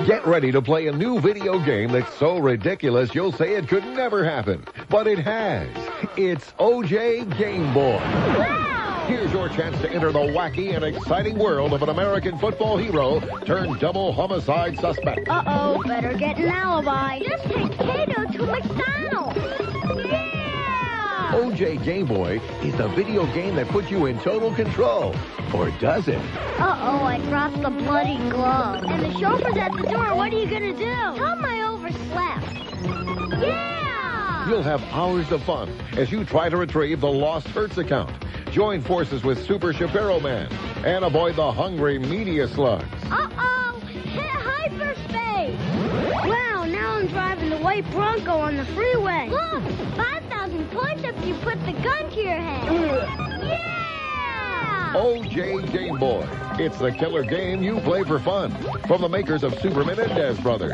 Get ready to play a new video game that's so ridiculous you'll say it could never happen. But it has. It's OJ Game Boy. Wow! Here's your chance to enter the wacky and exciting world of an American football hero turned double homicide suspect. Uh-oh, better get an alibi. Just take Kato to McDonald's. Yeah! OJ Game Boy is the video game that puts you in total control. Or does it? Uh-oh, I dropped the bloody glove. And the chauffeur's at the door. What are you going to do? Tell him I overslept. Yeah! You'll have hours of fun as you try to retrieve the lost Hertz account. Join forces with Super Shapiro Man and avoid the hungry media slugs. Uh-oh! Hit hyperspace! Wow, now I'm driving the white Bronco on the freeway. Look! 5,000 points if you put the gun to your head. Yeah! OJ Game Boy. It's the killer game you play for fun. From the makers of Super Menendez Brothers.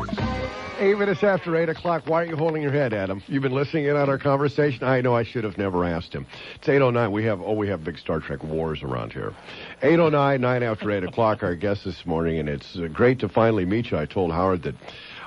8 minutes after 8 o'clock. Why are you holding your head, Adam? You've been listening in on our conversation? I know I should have never asked him. It's 8:09. We have big Star Trek wars around here. 8:09, 9 after 8 o'clock, our guest this morning, and it's great to finally meet you. I told Howard that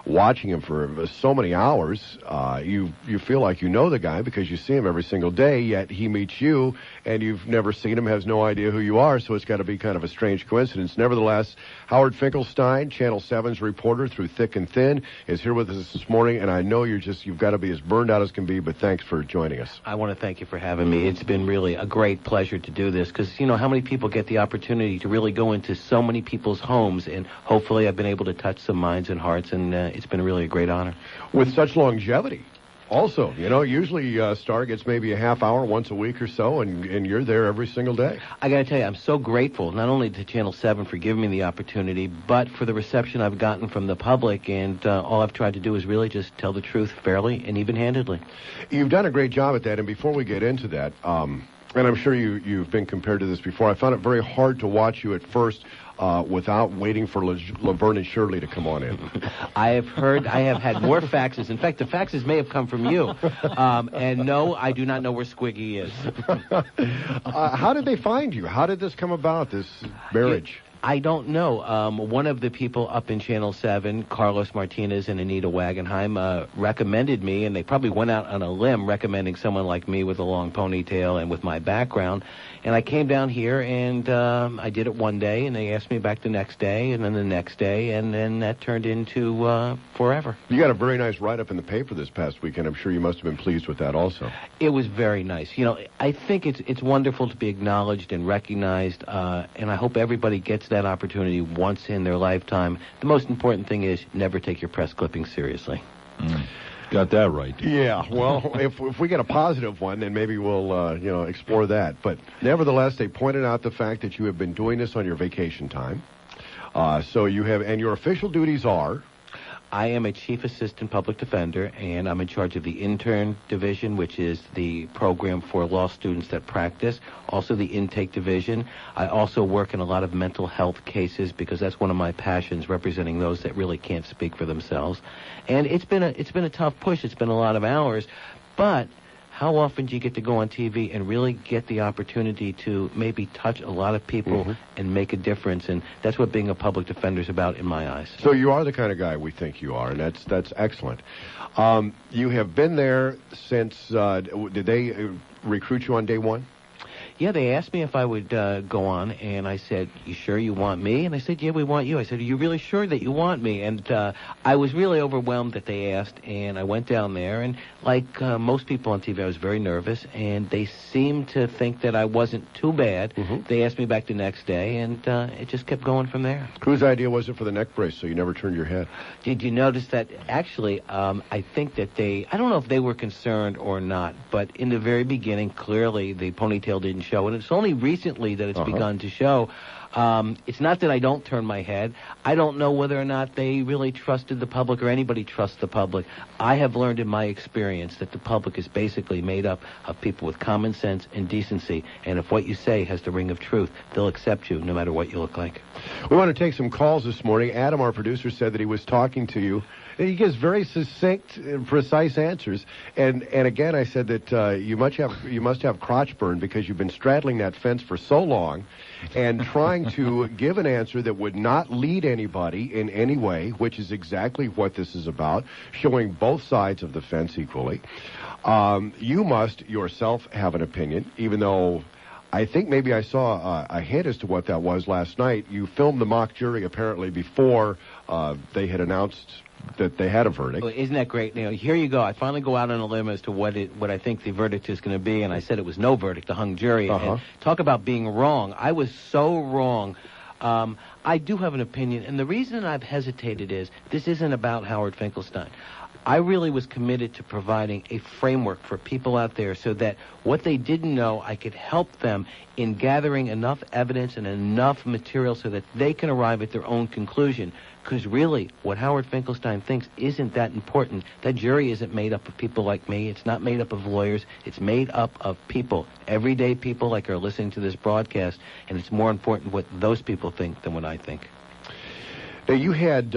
watching him for so many hours, you feel like you know the guy because you see him every single day, yet he meets you, and you've never seen him, has no idea who you are, so it's got to be kind of a strange coincidence. Nevertheless, Howard Finkelstein, Channel 7's reporter through thick and thin, is here with us this morning, and I know you've got to be as burned out as can be, but thanks for joining us. I want to thank you for having me. It's been really a great pleasure to do this, because you know how many people get the opportunity to really go into so many people's homes, and hopefully I've been able to touch some minds and hearts, and it's been really a great honor. With such longevity. Also, you know, usually Star gets maybe a half hour once a week or so, and you're there every single day. I got to tell you, I'm so grateful, not only to Channel 7 for giving me the opportunity, but for the reception I've gotten from the public, and all I've tried to do is really just tell the truth fairly and even-handedly. You've done a great job at that, and before we get into that, and I'm sure you've been compared to this before, I found it very hard to watch you at first without waiting for Laverne and Shirley to come on in. I have had more faxes. In fact, the faxes may have come from you. And no, I do not know where Squiggy is. How did they find you? How did this come about, this marriage? I don't know. One of the people up in Channel 7, Carlos Martinez and Anita Wagenheim, recommended me, and they probably went out on a limb recommending someone like me with a long ponytail and with my background. And I came down here, and I did it one day, and they asked me back the next day, and then the next day, and then that turned into forever. You got a very nice write-up in the paper this past weekend. I'm sure you must have been pleased with that also. It was very nice. You know, I think it's wonderful to be acknowledged and recognized, and I hope everybody gets that opportunity once in their lifetime. The most important thing is never take your press clippings seriously. Got that right. Yeah, well, if we get a positive one, then maybe we'll, explore that. But nevertheless, they pointed out the fact that you have been doing this on your vacation time. So you have, and your official duties are? I am a chief assistant public defender, and I'm in charge of the intern division, which is the program for law students that practice, also the intake division. I also work in a lot of mental health cases because that's one of my passions, representing those that really can't speak for themselves. And it's been a tough push. It's been a lot of hours, but how often do you get to go on TV and really get the opportunity to maybe touch a lot of people and make a difference? And that's what being a public defender is about in my eyes. So you are the kind of guy we think you are, and that's excellent. You have been there since, did they recruit you on day one? Yeah, they asked me if I would go on, and I said, "You sure you want me?" And I said, "Yeah, we want you." I said, "Are you really sure that you want me?" And I was really overwhelmed that they asked, and I went down there, and like most people on TV, I was very nervous, and they seemed to think that I wasn't too bad. They asked me back the next day, and it just kept going from there. Whose idea was it for the neck brace so you never turned your head? Did you notice that? Actually, I think that I don't know if they were concerned or not, but in the very beginning, clearly the ponytail didn't show, and it's only recently that it's begun to show. It's not that I don't turn my head. I don't know whether or not they really trusted the public or anybody trusts the public. I have learned in my experience that the public is basically made up of people with common sense and decency, and if what you say has the ring of truth, they'll accept you no matter what you look like. We want to take some calls this morning. Adam, our producer, said that he was talking to you. He gives very succinct, precise answers. And again, I said that you must have crotch burn because you've been straddling that fence for so long. and trying to give an answer that would not lead anybody in any way, which is exactly what this is about, showing both sides of the fence equally. You must yourself have an opinion, even though I think maybe I saw a hint as to what that was last night. You filmed the mock jury apparently before they had announced that they had a verdict. Well, isn't that great? Here you go. I finally go out on a limb as to what I think the verdict is going to be, and I said it was no verdict, a hung jury. And talk about being wrong. I was so wrong. I do have an opinion, and the reason I've hesitated is this isn't about Howard Finkelstein. I really was committed to providing a framework for people out there so that what they didn't know, I could help them in gathering enough evidence and enough material so that they can arrive at their own conclusion. Because really, what Howard Finkelstein thinks isn't that important. That jury isn't made up of people like me. It's not made up of lawyers. It's made up of people, everyday people like are listening to this broadcast, and it's more important what those people think than what I think. Now, you had...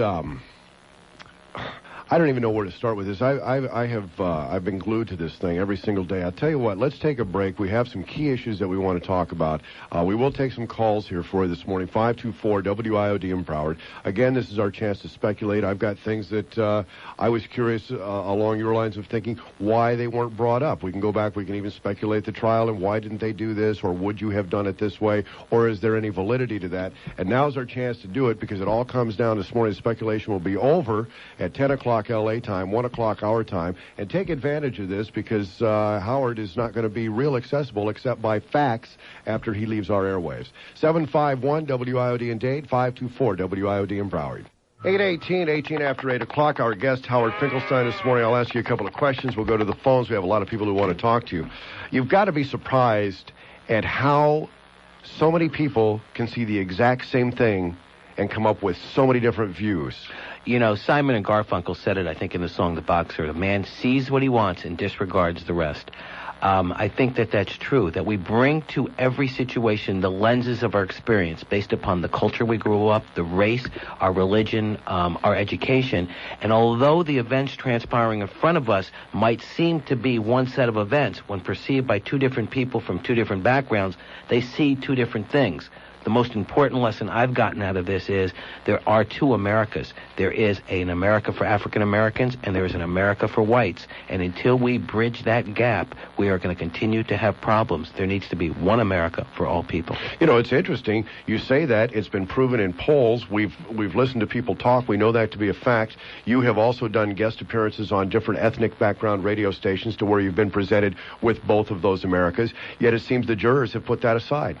I don't even know where to start with this. I've been glued to this thing every single day. I'll tell you what, let's take a break. We have some key issues that we want to talk about. We will take some calls here for you this morning, 524-WIOD in Broward. Again, this is our chance to speculate. I've got things that I was curious along your lines of thinking why they weren't brought up. We can go back, we can even speculate the trial and why didn't they do this, or would you have done it this way, or is there any validity to that? And now's our chance to do it because it all comes down this morning. Speculation will be over at 10 o'clock L.A. time, 1 o'clock our time, and take advantage of this because Howard is not going to be real accessible except by fax after he leaves our airwaves. 751 WIOD in Dade, 524 WIOD in Broward. 8:18 after 8 o'clock. Our guest, Howard Finkelstein, this morning. I'll ask you a couple of questions. We'll go to the phones. We have a lot of people who want to talk to you. You've got to be surprised at how so many people can see the exact same thing and come up with so many different views. Simon and Garfunkel said it, I think, in the song The Boxer. A man sees what he wants and disregards the rest. I think that that's true, that we bring to every situation the lenses of our experience based upon the culture we grew up, the race, our religion, our education. And although the events transpiring in front of us might seem to be one set of events, when perceived by two different people from two different backgrounds, they see two different things. The most important lesson I've gotten out of this is there are two Americas. There is an America for African Americans and there is an America for whites. And until we bridge that gap, we are going to continue to have problems. There needs to be one America for all people. It's interesting. You say that. It's been proven in polls. We've listened to people talk. We know that to be a fact. You have also done guest appearances on different ethnic background radio stations to where you've been presented with both of those Americas. Yet it seems the jurors have put that aside.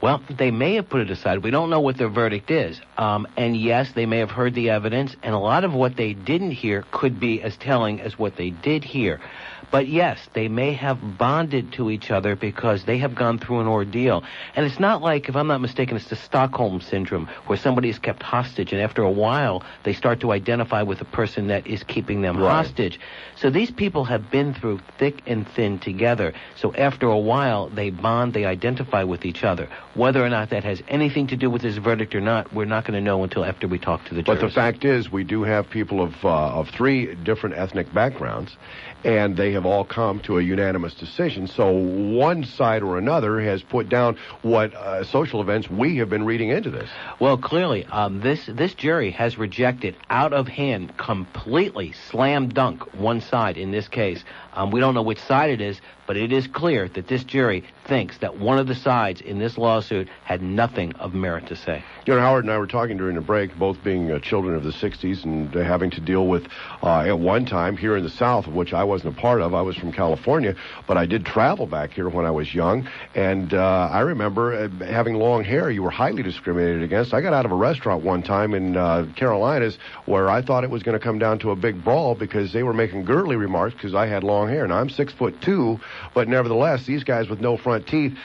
Well, they may have put it aside. We don't know what their verdict is. And yes, they may have heard the evidence, and a lot of what they didn't hear could be as telling as what they did hear. But yes, they may have bonded to each other because they have gone through an ordeal. And it's not like, if I'm not mistaken, it's the Stockholm Syndrome, where somebody is kept hostage, and after a while, they start to identify with the person that is keeping them hostage. So these people have been through thick and thin together. So after a while, they bond, they identify with each other. Whether or not that has anything to do with this verdict or not, we're not going to know until after we talk to the jurors. But the fact is, we do have people of three different ethnic backgrounds, and they have all come to a unanimous decision. So one side or another has put down what social events we have been reading into this. Well, clearly, this jury has rejected out of hand, completely slam dunk one side in this case. We don't know which side it is, but it is clear that this jury thinks that one of the sides in this lawsuit had nothing of merit to say. Howard and I were talking during the break, both being children of the 60s and having to deal with, at one time, here in the South, of which I wasn't a part of. I was from California, but I did travel back here when I was young, and I remember having long hair. You were highly discriminated against. I got out of a restaurant one time in Carolinas where I thought it was going to come down to a big brawl because they were making girly remarks because I had long hair. Now, I'm 6'2", but nevertheless, these guys with no front teeth,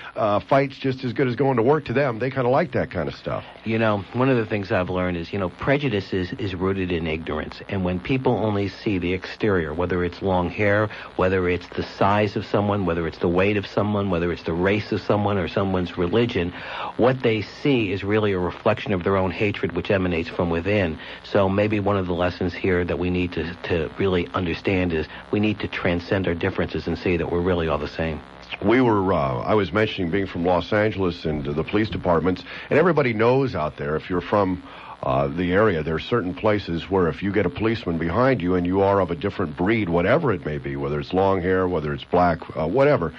fights just as good as going to work to them. They kind of like that kind of stuff. One of the things I've learned is, prejudice is rooted in ignorance. And when people only see the exterior, whether it's long hair, whether it's the size of someone, whether it's the weight of someone, whether it's the race of someone or someone's religion, what they see is really a reflection of their own hatred, which emanates from within. So maybe one of the lessons here that we need to really understand is we need to transcend our differences and see that we're really all the same. I was mentioning being from Los Angeles and the police departments, and everybody knows out there, if you're from the area, there are certain places where if you get a policeman behind you and you are of a different breed, whatever it may be, whether it's long hair, whether it's black, whatever,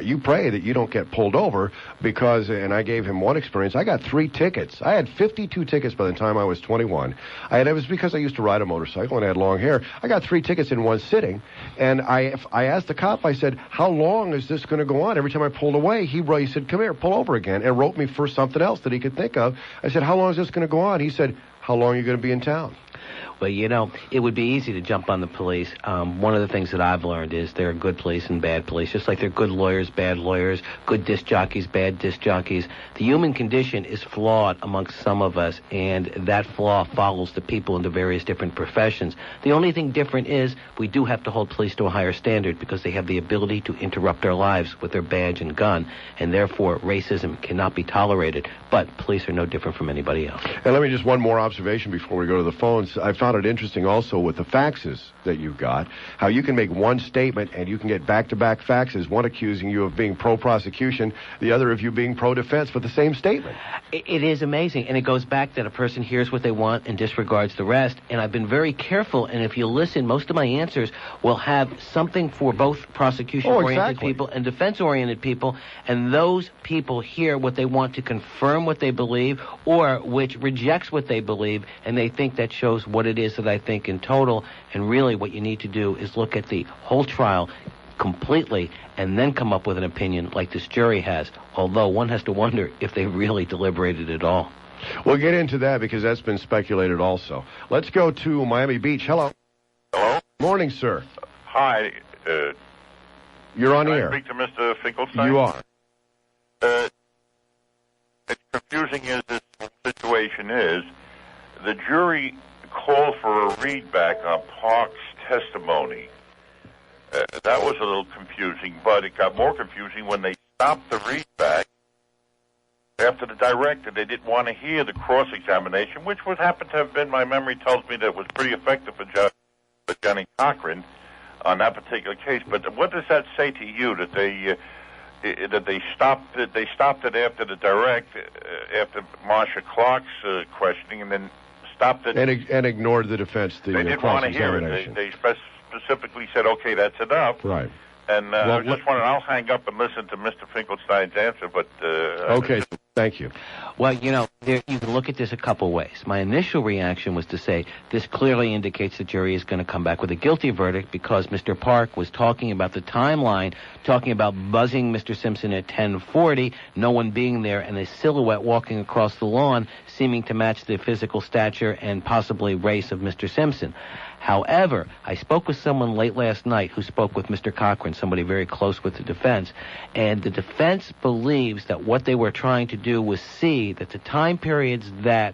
you pray that you don't get pulled over because, and I gave him one experience, I got 3 tickets. I had 52 tickets by the time I was 21. It was because I used to ride a motorcycle and I had long hair. I got 3 tickets in one sitting, and I asked the cop, I said, how long is this going to go on? Every time I pulled away, he said, come here, pull over again, and wrote me for something else that he could think of. I said, how long is this going to go on? He said, how long are you going to be in town? Well, you know, it would be easy to jump on the police. One of the things that I've learned is there are good police and bad police, just like there are good lawyers, bad lawyers, good disc jockeys, bad disc jockeys. The human condition is flawed amongst some of us, and that flaw follows the people into various different professions. The only thing different is we do have to hold police to a higher standard because they have the ability to interrupt our lives with their badge and gun, and therefore racism cannot be tolerated. But police are no different from anybody else. And let me just one more observation before we go to the phones. I found it interesting also with the faxes that you've got, how you can make one statement and you can get back-to-back faxes, one accusing you of being pro-prosecution, the other of you being pro-defense for the same statement. It is amazing, and it goes back that a person hears what they want and disregards the rest, and I've been very careful, and if you listen, most of my answers will have something for both prosecution-oriented people and defense-oriented people, and those people hear what they want to confirm what they believe or which rejects what they believe, and they think that shows what it is that I think in total, and really what you need to do is look at the whole trial completely and then come up with an opinion like this jury has, although one has to wonder if they really deliberated at all. We'll get into that because that's been speculated also. Let's go to Miami Beach. Hello. Hello? Morning, sir. Hi. You're on can air. I speak to Mr. Finkelstein? You are. As confusing as this situation is, the jury called for a readback on Park's testimony. That was a little confusing, but it got more confusing when they stopped the readback after the director. They didn't want to hear the cross-examination, which would happen to have been, my memory tells me, that was pretty effective for Johnny Cochran on that particular case. But what does that say to you that they stopped it? They stopped it after the after Marsha Clark's questioning, and then stopped it and ignored the defense. They didn't want to hear it. They specifically said, "Okay, that's enough." Right. And I just wanted, I'll hang up and listen to Mr. Finkelstein's answer, but... okay, thank you. Well, you know, you can look at this a couple ways. My initial reaction was to say, this clearly indicates the jury is going to come back with a guilty verdict because Mr. Park was talking about the timeline, talking about buzzing Mr. Simpson at 10:40, no one being there, and a silhouette walking across the lawn seeming to match the physical stature and possibly race of Mr. Simpson. However, I spoke with someone late last night who spoke with Mr. Cochran, somebody very close with the defense, and the defense believes that what they were trying to do was see that the time periods that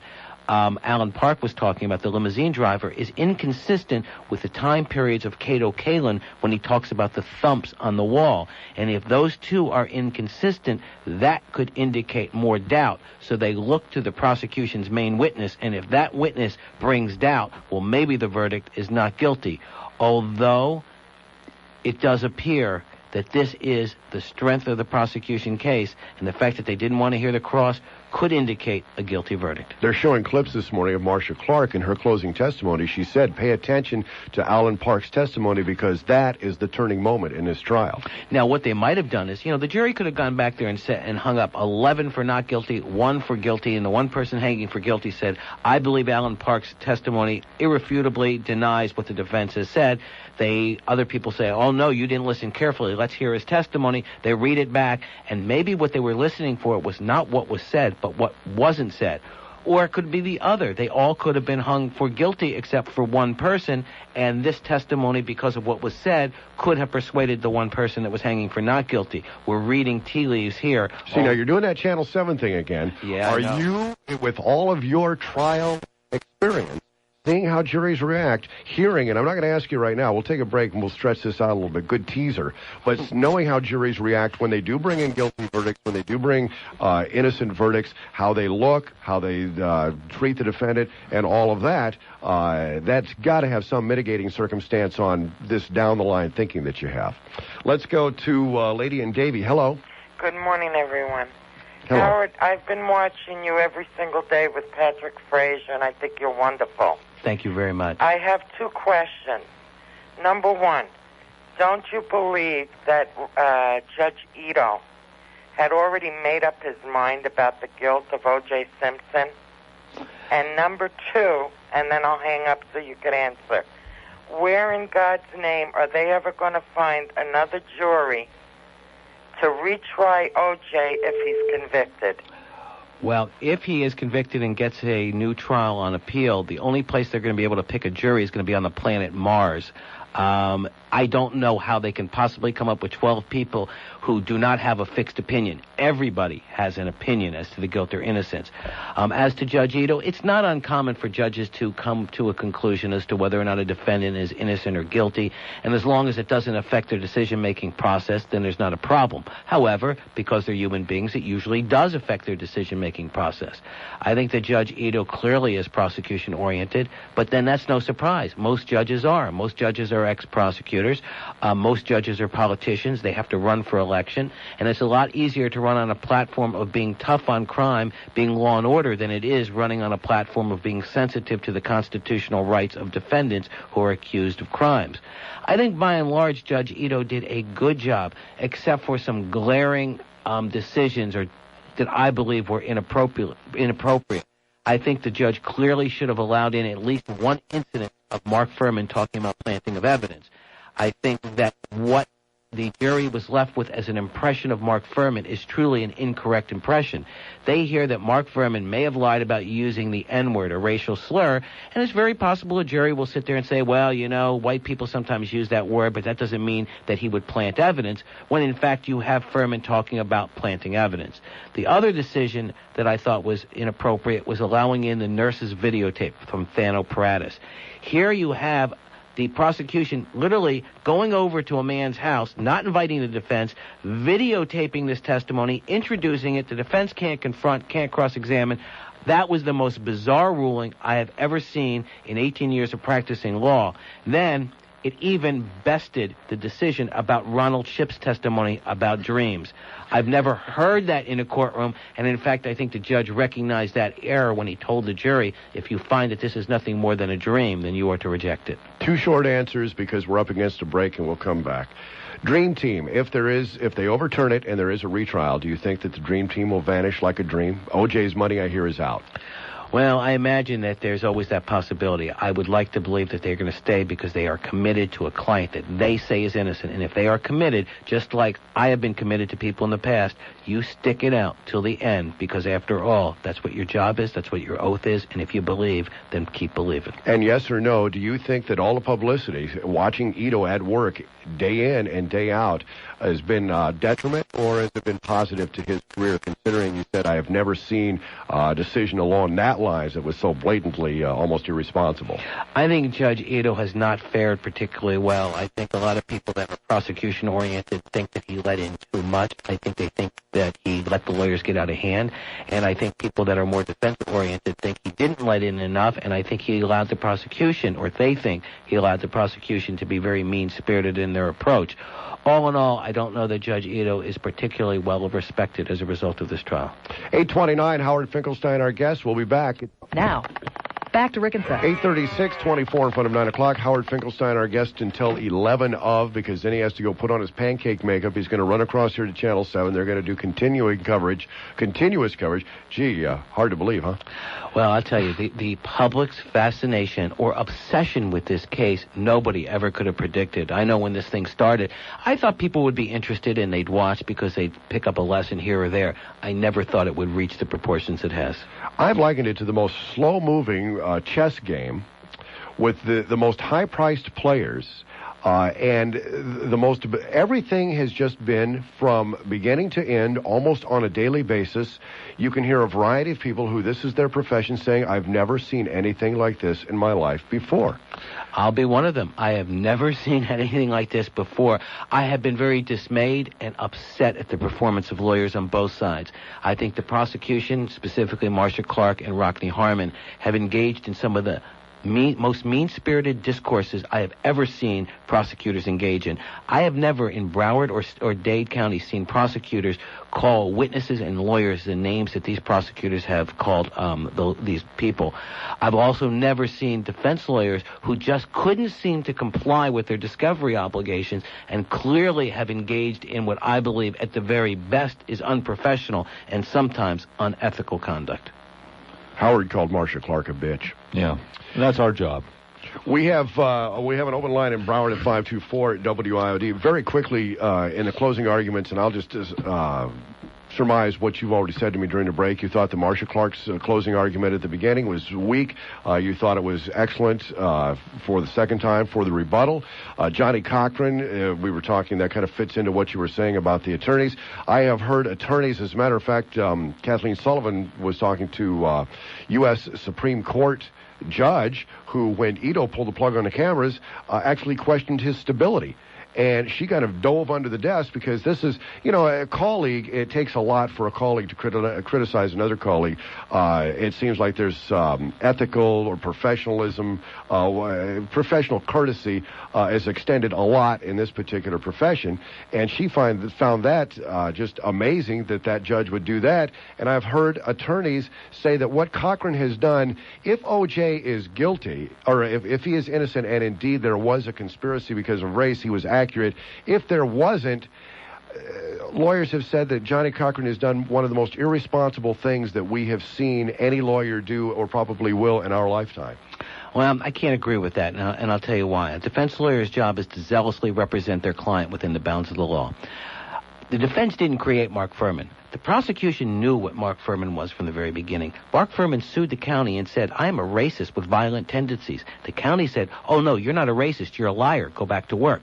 Alan Park was talking about, the limousine driver, is inconsistent with the time periods of Cato Kalin when he talks about the thumps on the wall. And if those two are inconsistent, that could indicate more doubt. So they look to the prosecution's main witness, and if that witness brings doubt, well, maybe the verdict is not guilty. Although it does appear that this is the strength of the prosecution case, and the fact that they didn't want to hear the cross could indicate a guilty verdict. They're showing clips this morning of Marsha Clark in her closing testimony. She said, pay attention to Alan Park's testimony because that is the turning moment in this trial. Now, what they might have done is, you know, the jury could have gone back there and hung up 11 for not guilty, 1 for guilty, and the one person hanging for guilty said, I believe Alan Park's testimony irrefutably denies what the defense has said. Other people say, oh, no, you didn't listen carefully. Let's hear his testimony. They read it back, and maybe what they were listening for was not what was said, but what wasn't said. Or it could be the other. They all could have been hung for guilty except for one person, and this testimony, because of what was said, could have persuaded the one person that was hanging for not guilty. We're reading tea leaves here. See, now you're doing that Channel 7 thing again. Yeah, Are you, with all of your trial experience, seeing how juries react, hearing, and I'm not going to ask you right now, we'll take a break and we'll stretch this out a little bit, good teaser, but knowing how juries react when they do bring in guilty verdicts, when they do bring innocent verdicts, how they look, how they treat the defendant, and all of that, that's got to have some mitigating circumstance on this down-the-line thinking that you have. Let's go to Lady and Davy. Hello. Good morning, everyone. Hello. Howard, I've been watching you every single day with Patrick Frazier, and I think you're wonderful. Thank you very much. I have two questions. Number one, don't you believe that Judge Ito had already made up his mind about the guilt of O.J. Simpson? And number two, and then I'll hang up so you can answer, where in God's name are they ever going to find another jury to retry O.J. if he's convicted? Well, if he is convicted and gets a new trial on appeal, the only place they're going to be able to pick a jury is going to be on the planet Mars. I don't know how they can possibly come up with 12 people who do not have a fixed opinion. Everybody has an opinion as to the guilt or innocence. As to Judge Ito, it's not uncommon for judges to come to a conclusion as to whether or not a defendant is innocent or guilty, and as long as it doesn't affect their decision-making process, then there's not a problem. However, because they're human beings, it usually does affect their decision-making process. I think that Judge Ito clearly is prosecution-oriented, but then that's no surprise. Most judges are. Most judges are ex-prosecutors. Most judges are politicians. They have to run for election, and it's a lot easier to run on a platform of being tough on crime, being law and order, than it is running on a platform of being sensitive to the constitutional rights of defendants who are accused of crimes. I think by and large Judge Ito did a good job, except for some glaring decisions that I believe were inappropriate. I think the judge clearly should have allowed in at least one incident of Mark Furman talking about planting of evidence. I think that what the jury was left with as an impression of Mark Furman is truly an incorrect impression. They hear that Mark Furman may have lied about using the N-word, a racial slur, and it's very possible a jury will sit there and say, well, you know, white people sometimes use that word, but that doesn't mean that he would plant evidence, when in fact you have Furman talking about planting evidence. The other decision that I thought was inappropriate was allowing in the nurse's videotape from Thano Paratus. Here you have the prosecution literally going over to a man's house, not inviting the defense, videotaping this testimony, introducing it. The defense can't confront, can't cross-examine. That was the most bizarre ruling I have ever seen in 18 years of practicing law. Then it even bested the decision about Ronald Shipp's testimony about dreams. I've never heard that in a courtroom, and in fact, I think the judge recognized that error when he told the jury, if you find that this is nothing more than a dream, then you are to reject it. Two short answers because we're up against a break and we'll come back. Dream Team, if they overturn it and there is a retrial, do you think that the Dream Team will vanish like a dream? OJ's money, I hear, is out. Well, I imagine that there's always that possibility. I would like to believe that they're going to stay because they are committed to a client that they say is innocent. And if they are committed, just like I have been committed to people in the past, you stick it out till the end because, after all, that's what your job is, that's what your oath is, and if you believe, then keep believing. And yes or no, do you think that all the publicity, watching Ito at work day in and day out, has been detriment, or has it been positive to his career, considering you said, I have never seen a decision along that lines that was so blatantly almost irresponsible? I think Judge Ito has not fared particularly well. I think a lot of people that are prosecution-oriented think that he let in too much. I think they think that he let the lawyers get out of hand. And I think people that are more defensive-oriented think he didn't let in enough, and I think he allowed the prosecution, or they think he allowed the prosecution to be very mean-spirited in their approach. All in all, I don't know that Judge Ito is particularly well respected as a result of this trial. 8:29, Howard Finkelstein, our guest. We'll be back. Now, back to Rick and Seth. 8:36, 24 in front of 9 o'clock. Howard Finkelstein, our guest until 11 of, because then he has to go put on his pancake makeup. He's going to run across here to Channel 7. They're going to do continuous coverage. Gee, hard to believe, huh? Well, I'll tell you, the public's fascination or obsession with this case, nobody ever could have predicted. I know when this thing started, I thought people would be interested and they'd watch because they'd pick up a lesson here or there. I never thought it would reach the proportions it has. I've likened it to the most slow-moving chess game with the most high-priced players And everything has just been from beginning to end, almost on a daily basis. You can hear a variety of people who this is their profession saying, I've never seen anything like this in my life before. I'll be one of them. I have never seen anything like this before. I have been very dismayed and upset at the performance of lawyers on both sides. I think the prosecution, specifically Marcia Clark and Rockne Harmon, have engaged in some of the most mean-spirited discourses I have ever seen prosecutors engage in. I have never in Broward or Dade County seen prosecutors call witnesses and lawyers the names that these prosecutors have called these people. I've also never seen defense lawyers who just couldn't seem to comply with their discovery obligations and clearly have engaged in what I believe at the very best is unprofessional and sometimes unethical conduct. Howard called Marcia Clark a bitch. Yeah, that's our job. We have an open line in Broward at 524 WIOD. Very quickly in the closing arguments, and I'll just surmise what you've already said to me during the break. You thought that Marcia Clark's closing argument at the beginning was weak. You thought it was excellent for the second time for the rebuttal. Johnny Cochran, we were talking, that kind of fits into what you were saying about the attorneys. I have heard attorneys, as a matter of fact, Kathleen Sullivan was talking to U.S. Supreme Court judge who, when Ito pulled the plug on the cameras, actually questioned his stability. And she kind of dove under the desk because this is, a colleague. It takes a lot for a colleague to criticize another colleague. It seems like there's ethical or professionalism, professional courtesy is extended a lot in this particular profession. And she found that just amazing that judge would do that. And I've heard attorneys say that what Cochran has done, if O.J. is guilty, or if he is innocent and indeed there was a conspiracy because of race, he was accurate. If there wasn't, lawyers have said that Johnny Cochran has done one of the most irresponsible things that we have seen any lawyer do or probably will in our lifetime. Well, I can't agree with that, and I'll tell you why. A defense lawyer's job is to zealously represent their client within the bounds of the law. The defense didn't create Mark Furman. The prosecution knew what Mark Furman was from the very beginning. Mark Furman sued the county and said, I am a racist with violent tendencies. The county said, oh, no, you're not a racist. You're a liar. Go back to work.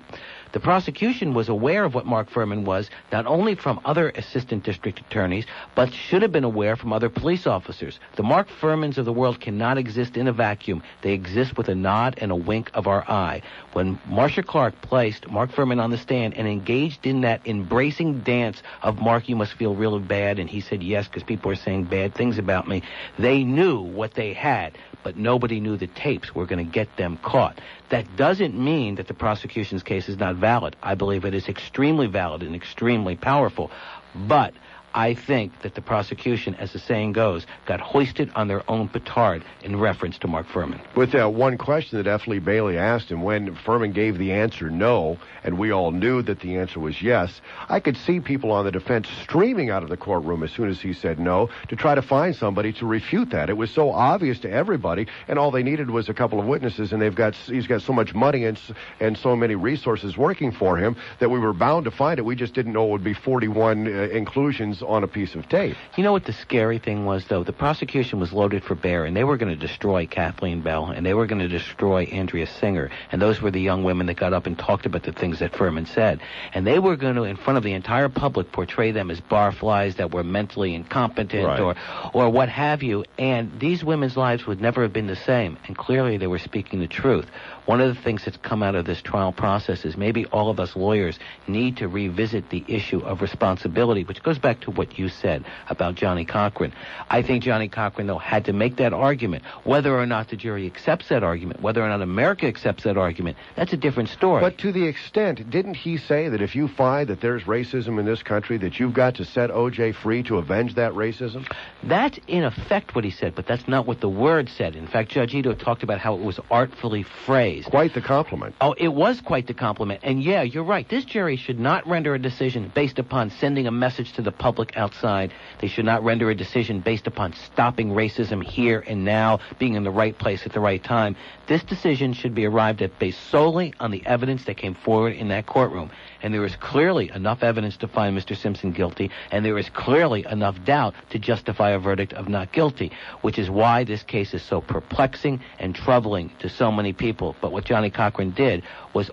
The prosecution was aware of what Mark Furman was, not only from other assistant district attorneys, but should have been aware from other police officers. The Mark Furmans of the world cannot exist in a vacuum. They exist with a nod and a wink of our eye. When Marcia Clark placed Mark Furman on the stand and engaged in that embracing dance of, Mark, you must feel really bad, and he said yes because people are saying bad things about me, they knew what they had, but nobody knew the tapes were going to get them caught. That doesn't mean that the prosecution's case is not valid. I believe it is extremely valid and extremely powerful. But I think that the prosecution, as the saying goes, got hoisted on their own petard in reference to Mark Furman. With that one question that F. Lee Bailey asked him, when Furman gave the answer no, and we all knew that the answer was yes, I could see people on the defense streaming out of the courtroom as soon as he said no to try to find somebody to refute that. It was so obvious to everybody, and all they needed was a couple of witnesses, and he's got so much money and so many resources working for him that we were bound to find it. We just didn't know it would be 41 inclusions on a piece of tape. You know what the scary thing was, though? The prosecution was loaded for bear, and they were going to destroy Kathleen Bell, and they were going to destroy Andrea Singer, and those were the young women that got up and talked about the things that Furman said. And they were going to, in front of the entire public, portray them as barflies that were mentally incompetent, right, or what have you, and these women's lives would never have been the same, and clearly they were speaking the truth. One of the things that's come out of this trial process is maybe all of us lawyers need to revisit the issue of responsibility, which goes back to what you said about Johnny Cochran. I think Johnny Cochran, though, had to make that argument. Whether or not the jury accepts that argument, whether or not America accepts that argument, that's a different story. But to the extent, didn't he say that if you find that there's racism in this country, that you've got to set O.J. free to avenge that racism? That's in effect what he said, but that's not what the word said. In fact, Judge Ito talked about how it was artfully phrased. Quite the compliment. Oh, it was quite the compliment. And yeah, you're right. This jury should not render a decision based upon sending a message to the public outside. They should not render a decision based upon stopping racism here and now, being in the right place at the right time. This decision should be arrived at based solely on the evidence that came forward in that courtroom. And there is clearly enough evidence to find Mr. Simpson guilty, and there is clearly enough doubt to justify a verdict of not guilty, which is why this case is so perplexing and troubling to so many people. But what Johnny Cochran did was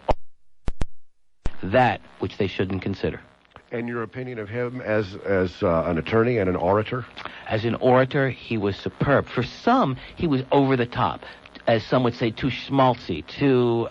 that which they shouldn't consider. And your opinion of him as an attorney and an orator? As an orator, he was superb. For some, he was over the top. As some would say, too schmaltzy, too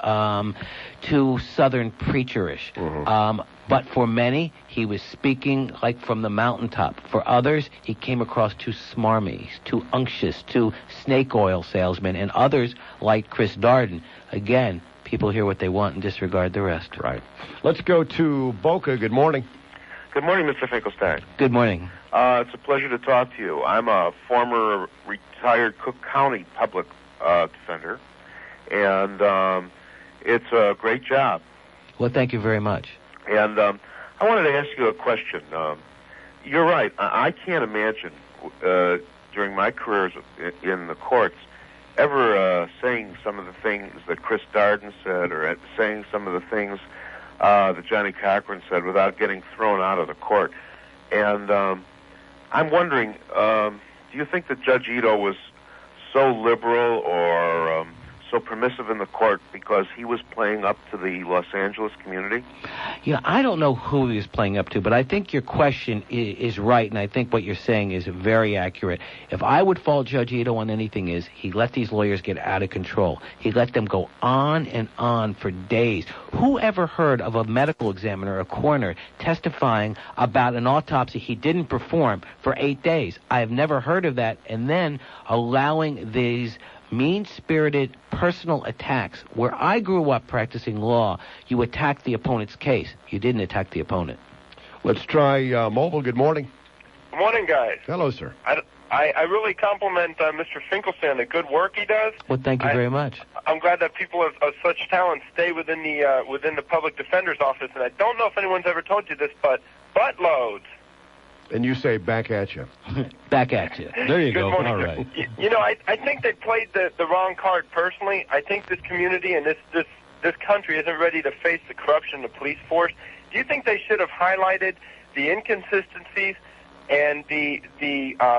Southern preacherish. Mm-hmm. But for many, he was speaking like from the mountaintop. For others, he came across too smarmy, too unctuous, too snake oil salesman. And others, like Chris Darden, again, people hear what they want and disregard the rest. Right. Let's go to Boca. Good morning. Good morning, Mr. Finkelstein. Good morning. It's a pleasure to talk to you. I'm a former retired Cook County public defender, and it's a great job. Well, thank you very much. And I wanted to ask you a question. You're right. I can't imagine during my careers in the courts ever saying some of the things that Chris Darden said or saying some of the things that Johnny Cochran said without getting thrown out of the court. And I'm wondering, do you think that Judge Ito was so liberal or so permissive in the court because he was playing up to the Los Angeles community? You know, I don't know who he was playing up to, but I think your question is right, and I think what you're saying is very accurate. If I would fault Judge Ito on anything is he let these lawyers get out of control. He let them go on and on for days. Who ever heard of a medical examiner, a coroner, testifying about an autopsy he didn't perform for 8 days? I have never heard of that, and then allowing these mean-spirited personal attacks. Where I grew up practicing law, you attacked the opponent's case. You didn't attack the opponent. Let's try Mobile. Good morning. Good morning, guys. Hello, sir. I really compliment Mr. Finkelstein, the good work he does. Well, thank you very much. I'm glad that people of such talent stay within the public defender's office, and I don't know if anyone's ever told you this, but buttloads. And you say back at you. Back at you. There you Good go. morning. All right. You know, I think they played the wrong card personally. I think this community and this country isn't ready to face the corruption of the police force. Do you think they should have highlighted the inconsistencies and the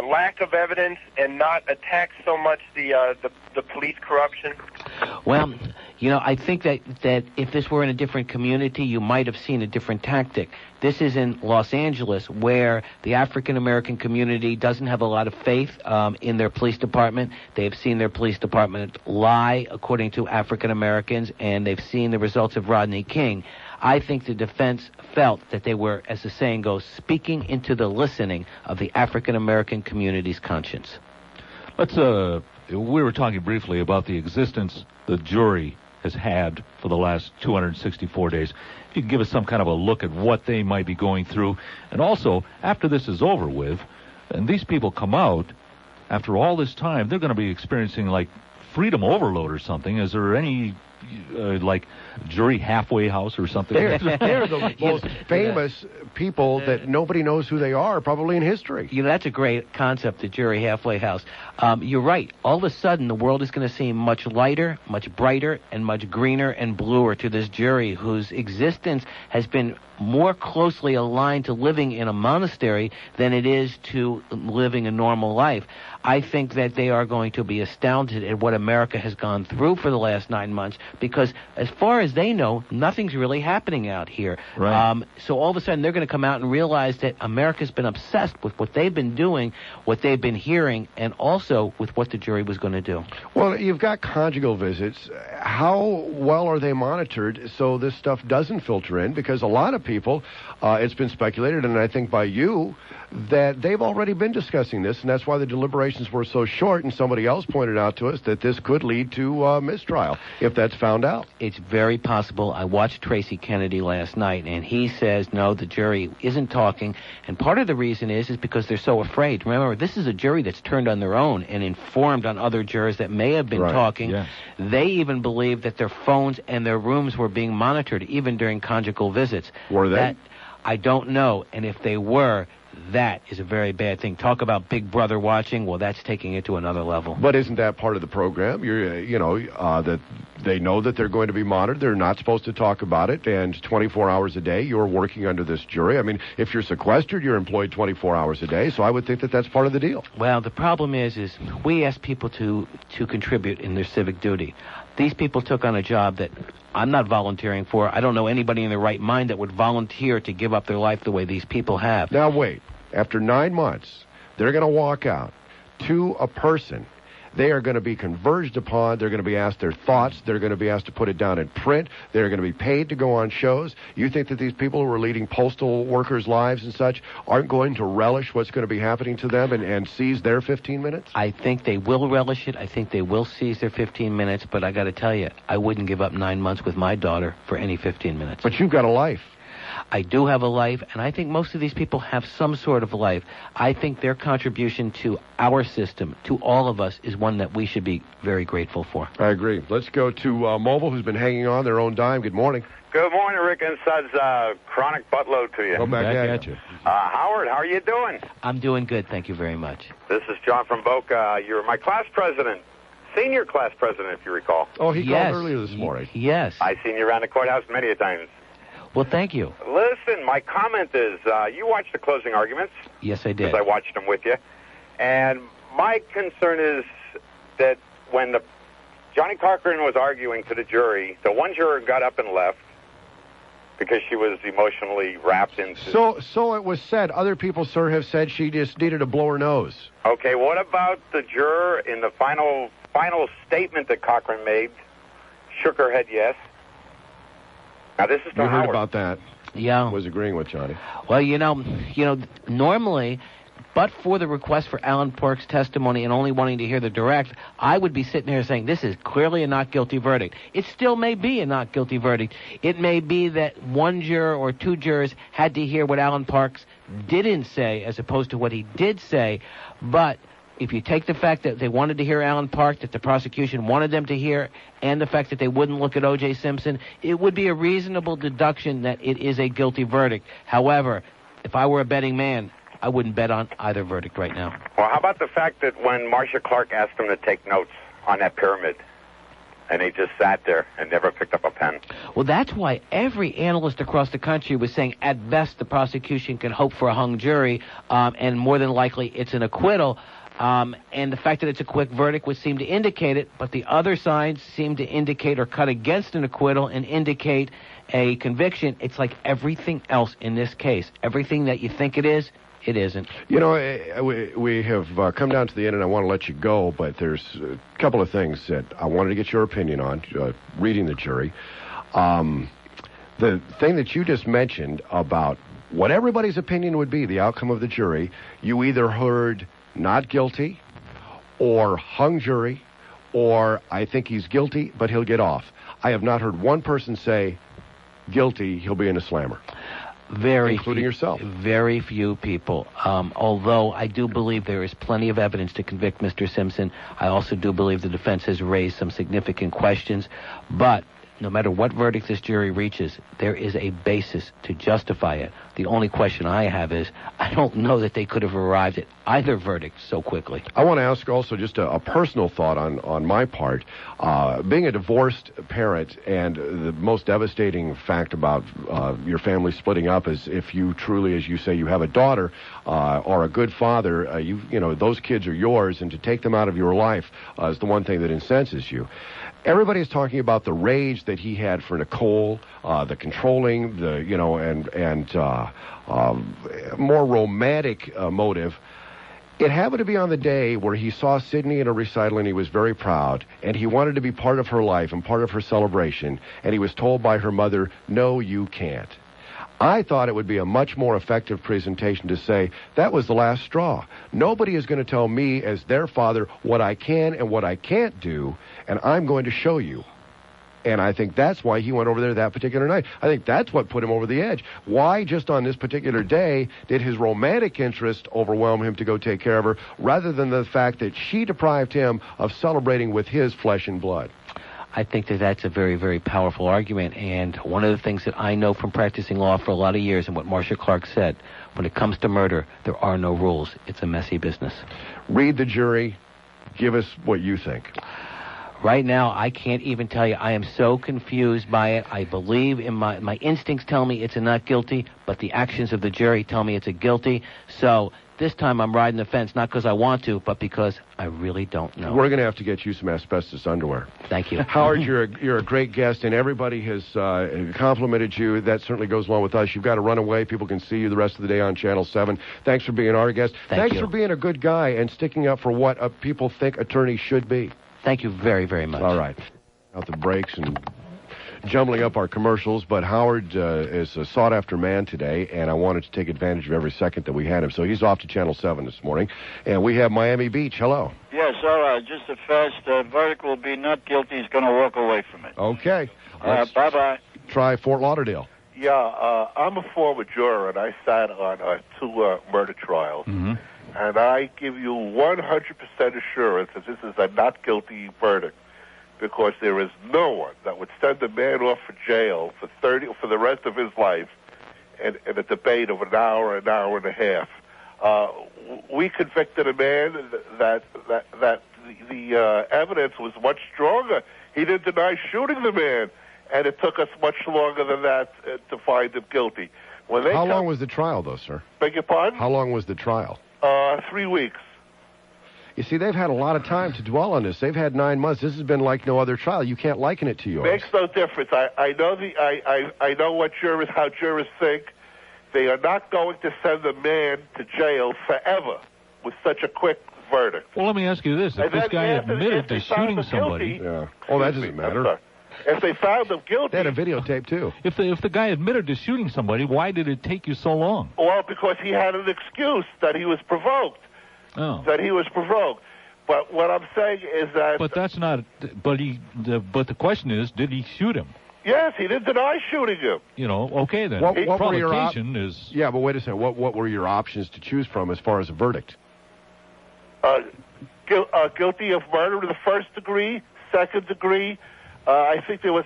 lack of evidence and not attacked so much the police corruption? Well, you know, I think that if this were in a different community, you might have seen a different tactic. This is in Los Angeles, where the African-American community doesn't have a lot of faith in their police department. They've seen their police department lie, according to African-Americans, and they've seen the results of Rodney King. I think the defense felt that they were, as the saying goes, speaking into the listening of the African-American community's conscience. Let's, we were talking briefly about the existence the jury has had for the last 264 days. If you can give us some kind of a look at what they might be going through. And also, after this is over with, and these people come out, after all this time, they're going to be experiencing, like, freedom overload or something. Is there any, like, jury halfway house or something? They're the most famous people that nobody knows who they are, probably in history. You know, that's a great concept, the jury halfway house. You're right. All of a sudden, the world is going to seem much lighter, much brighter, and much greener and bluer to this jury whose existence has been more closely aligned to living in a monastery than it is to living a normal life. I think that they are going to be astounded at what America has gone through for the last 9 months, because as far as they know, nothing's really happening out here. Right. So all of a sudden, they're going to come out and realize that America's been obsessed with what they've been doing, what they've been hearing, and also with what the jury was going to do. Well, you've got conjugal visits. How well are they monitored so this stuff doesn't filter in? Because a lot of people, it's been speculated, and I think by you, that they've already been discussing this, and that's why the deliberations were so short, and somebody else pointed out to us that this could lead to mistrial if that's found out. It's very possible. I watched Tracy Kennedy last night, and he says, no, the jury isn't talking, and part of the reason is because they're so afraid. Remember, this is a jury that's turned on their own and informed on other jurors that may have been talking. Yes. They even believe that their phones and their rooms were being monitored, even during conjugal visits. Were they? That, I don't know, and if they were, that is a very bad thing. Talk about Big Brother watching. Well, that's taking it to another level. But isn't that part of the program? That they know that they're going to be monitored. They're not supposed to talk about it. And 24 hours a day, you're working under this jury. I mean, if you're sequestered, you're employed 24 hours a day. So I would think that that's part of the deal. Well, the problem is we ask people to contribute in their civic duty. These people took on a job that I'm not volunteering for. I don't know anybody in their right mind that would volunteer to give up their life the way these people have. Now, wait. After 9 months, they're going to walk out to a person. They are going to be converged upon. They're going to be asked their thoughts. They're going to be asked to put it down in print. They're going to be paid to go on shows. You think that these people who are leading postal workers' lives and such aren't going to relish what's going to be happening to them and seize their 15 minutes? I think they will relish it. I think they will seize their 15 minutes. But I got to tell you, I wouldn't give up 9 months with my daughter for any 15 minutes. But you've got a life. I do have a life, and I think most of these people have some sort of life. I think their contribution to our system, to all of us, is one that we should be very grateful for. I agree. Let's go to Mobile, who's been hanging on their own dime. Good morning. Good morning, Rick and Suds. Chronic buttload to you. Go back at you. Howard, how are you doing? I'm doing good, thank you very much. This is John from Boca. You're my class president. Senior class president, if you recall. Oh, he called earlier this morning. Yes. I've seen you around the courthouse many a times. Well, thank you. Listen, my comment is, you watched the closing arguments. Yes, I did. Because I watched them with you. And my concern is that when Johnny Cochran was arguing to the jury, the one juror got up and left because she was emotionally wrapped into... So it was said. Other people, sir, have said she just needed to blow her nose. Okay, what about the juror in the final statement that Cochran made? Shook her head yes. Now, this is You Howard. heard about that. Yeah. Was agreeing with Johnny. Well, you know, normally, but for the request for Alan Park's testimony and only wanting to hear the direct, I would be sitting here saying this is clearly a not guilty verdict. It still may be a not guilty verdict. It may be that one juror or two jurors had to hear what Alan Parks didn't say as opposed to what he did say, but if you take the fact that they wanted to hear Alan Park, that the prosecution wanted them to hear, and the fact that they wouldn't look at O.J. Simpson, it would be a reasonable deduction that it is a guilty verdict. However, if I were a betting man, I wouldn't bet on either verdict right now. Well, how about the fact that when Marcia Clark asked them to take notes on that pyramid, and they just sat there and never picked up a pen? Well, that's why every analyst across the country was saying at best the prosecution can hope for a hung jury, and more than likely it's an acquittal. And the fact that it's a quick verdict would seem to indicate it, but the other sides seem to indicate or cut against an acquittal and indicate a conviction. It's like everything else in this case. Everything that you think it is, it isn't. You know, we have come down to the end, and I want to let you go, but there's a couple of things that I wanted to get your opinion on, reading the jury. The thing that you just mentioned about what everybody's opinion would be, the outcome of the jury, you either heard not guilty, or hung jury, or I think he's guilty, but he'll get off. I have not heard one person say guilty, he'll be in a slammer. Including yourself. Very few people. Although I do believe there is plenty of evidence to convict Mr. Simpson, I also do believe the defense has raised some significant questions. But no matter what verdict this jury reaches, there is a basis to justify it. The only question I have is, I don't know that they could have arrived at either verdict so quickly. I want to ask also just a personal thought on my part. Being a divorced parent, and the most devastating fact about your family splitting up is if you truly, as you say, you have a daughter or a good father, you know, those kids are yours, and to take them out of your life is the one thing that incenses you. Everybody's talking about the rage that he had for Nicole, the controlling, and more romantic motive. It happened to be on the day where he saw Sydney in a recital, and he was very proud, and he wanted to be part of her life and part of her celebration, and he was told by her mother, no, you can't. I thought it would be a much more effective presentation to say, that was the last straw. Nobody is going to tell me as their father what I can and what I can't do, and I'm going to show you. And I think that's why he went over there that particular night. I think that's what put him over the edge. Why just on this particular day did his romantic interest overwhelm him to go take care of her, rather than the fact that she deprived him of celebrating with his flesh and blood? I think that that's a very, very powerful argument. And one of the things that I know from practicing law for a lot of years, and what Marcia Clark said, when it comes to murder, there are no rules. It's a messy business. Read the jury. Give us what you think. Right now, I can't even tell you. I am so confused by it. I believe in my instincts tell me it's a not guilty, but the actions of the jury tell me it's a guilty. So this time I'm riding the fence, not because I want to, but because I really don't know. We're going to have to get you some asbestos underwear. Thank you. Howard, you're a great guest, and everybody has complimented you. That certainly goes along with us. You've got to run away. People can see you the rest of the day on Channel 7. Thanks for being our guest. Thanks for being a good guy and sticking up for what people think attorneys should be. Thank you very, very much. All right. Out the breaks and jumbling up our commercials, but Howard is a sought-after man today, and I wanted to take advantage of every second that we had him. So he's off to Channel 7 this morning, and we have Miami Beach. Hello. Yes, all right. Just a fast verdict will be not guilty. He's going to walk away from it. Okay. Bye-bye. Try Fort Lauderdale. Yeah, I'm a former juror, and I sat on 2 murder trials. Mm-hmm. And I give you 100% assurance that this is a not guilty verdict, because there is no one that would send a man off for jail for the rest of his life in a debate of an hour and a half. We convicted a man that the evidence was much stronger. He didn't deny shooting the man, and it took us much longer than that to find him guilty. How long was the trial, though, sir? Beg your pardon? How long was the trial? 3 weeks. You see, they've had a lot of time to dwell on this. They've had 9 months. This has been like no other trial. You can't liken it to yours. Makes no difference. I know how jurors think. They are not going to send a man to jail forever with such a quick verdict. Well, let me ask you this: if this guy admitted to shooting somebody, that doesn't matter. If they found him guilty, they had a videotape too. If the guy admitted to shooting somebody, why did it take you so long? Well, because he had an excuse that he was provoked. Oh. That he was provoked. But what I'm saying is that. But that's not. But the question is, did he shoot him? Yes, he didn't deny shooting him. You know, okay then. What were your is? Yeah, but wait a second. What were your options to choose from as far as a verdict? Guilty of murder in the first degree, second degree. I think there was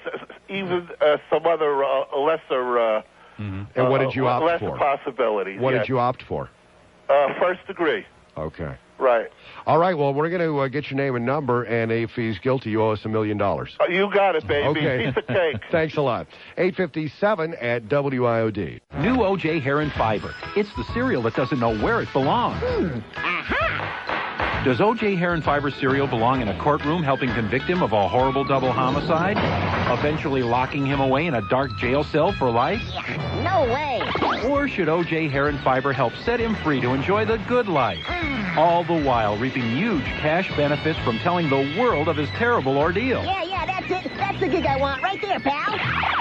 even some other lesser. And what did you opt for? Lesser possibilities. What did you opt for? First degree. Okay. Right. All right, well, we're going to get your name and number, and if he's guilty, you owe us $1 million. You got it, baby. Okay. Piece of cake. Thanks a lot. 8:57 at WIOD. New O.J. Heron Fiber. It's the cereal that doesn't know where it belongs. Does O.J. Heron Fiber cereal belong in a courtroom helping convict him of a horrible double homicide? Eventually locking him away in a dark jail cell for life? No way. Or should O.J. Heron Fiber help set him free to enjoy the good life? All the while reaping huge cash benefits from telling the world of his terrible ordeal. Yeah, that's it. That's the gig I want right there, pal.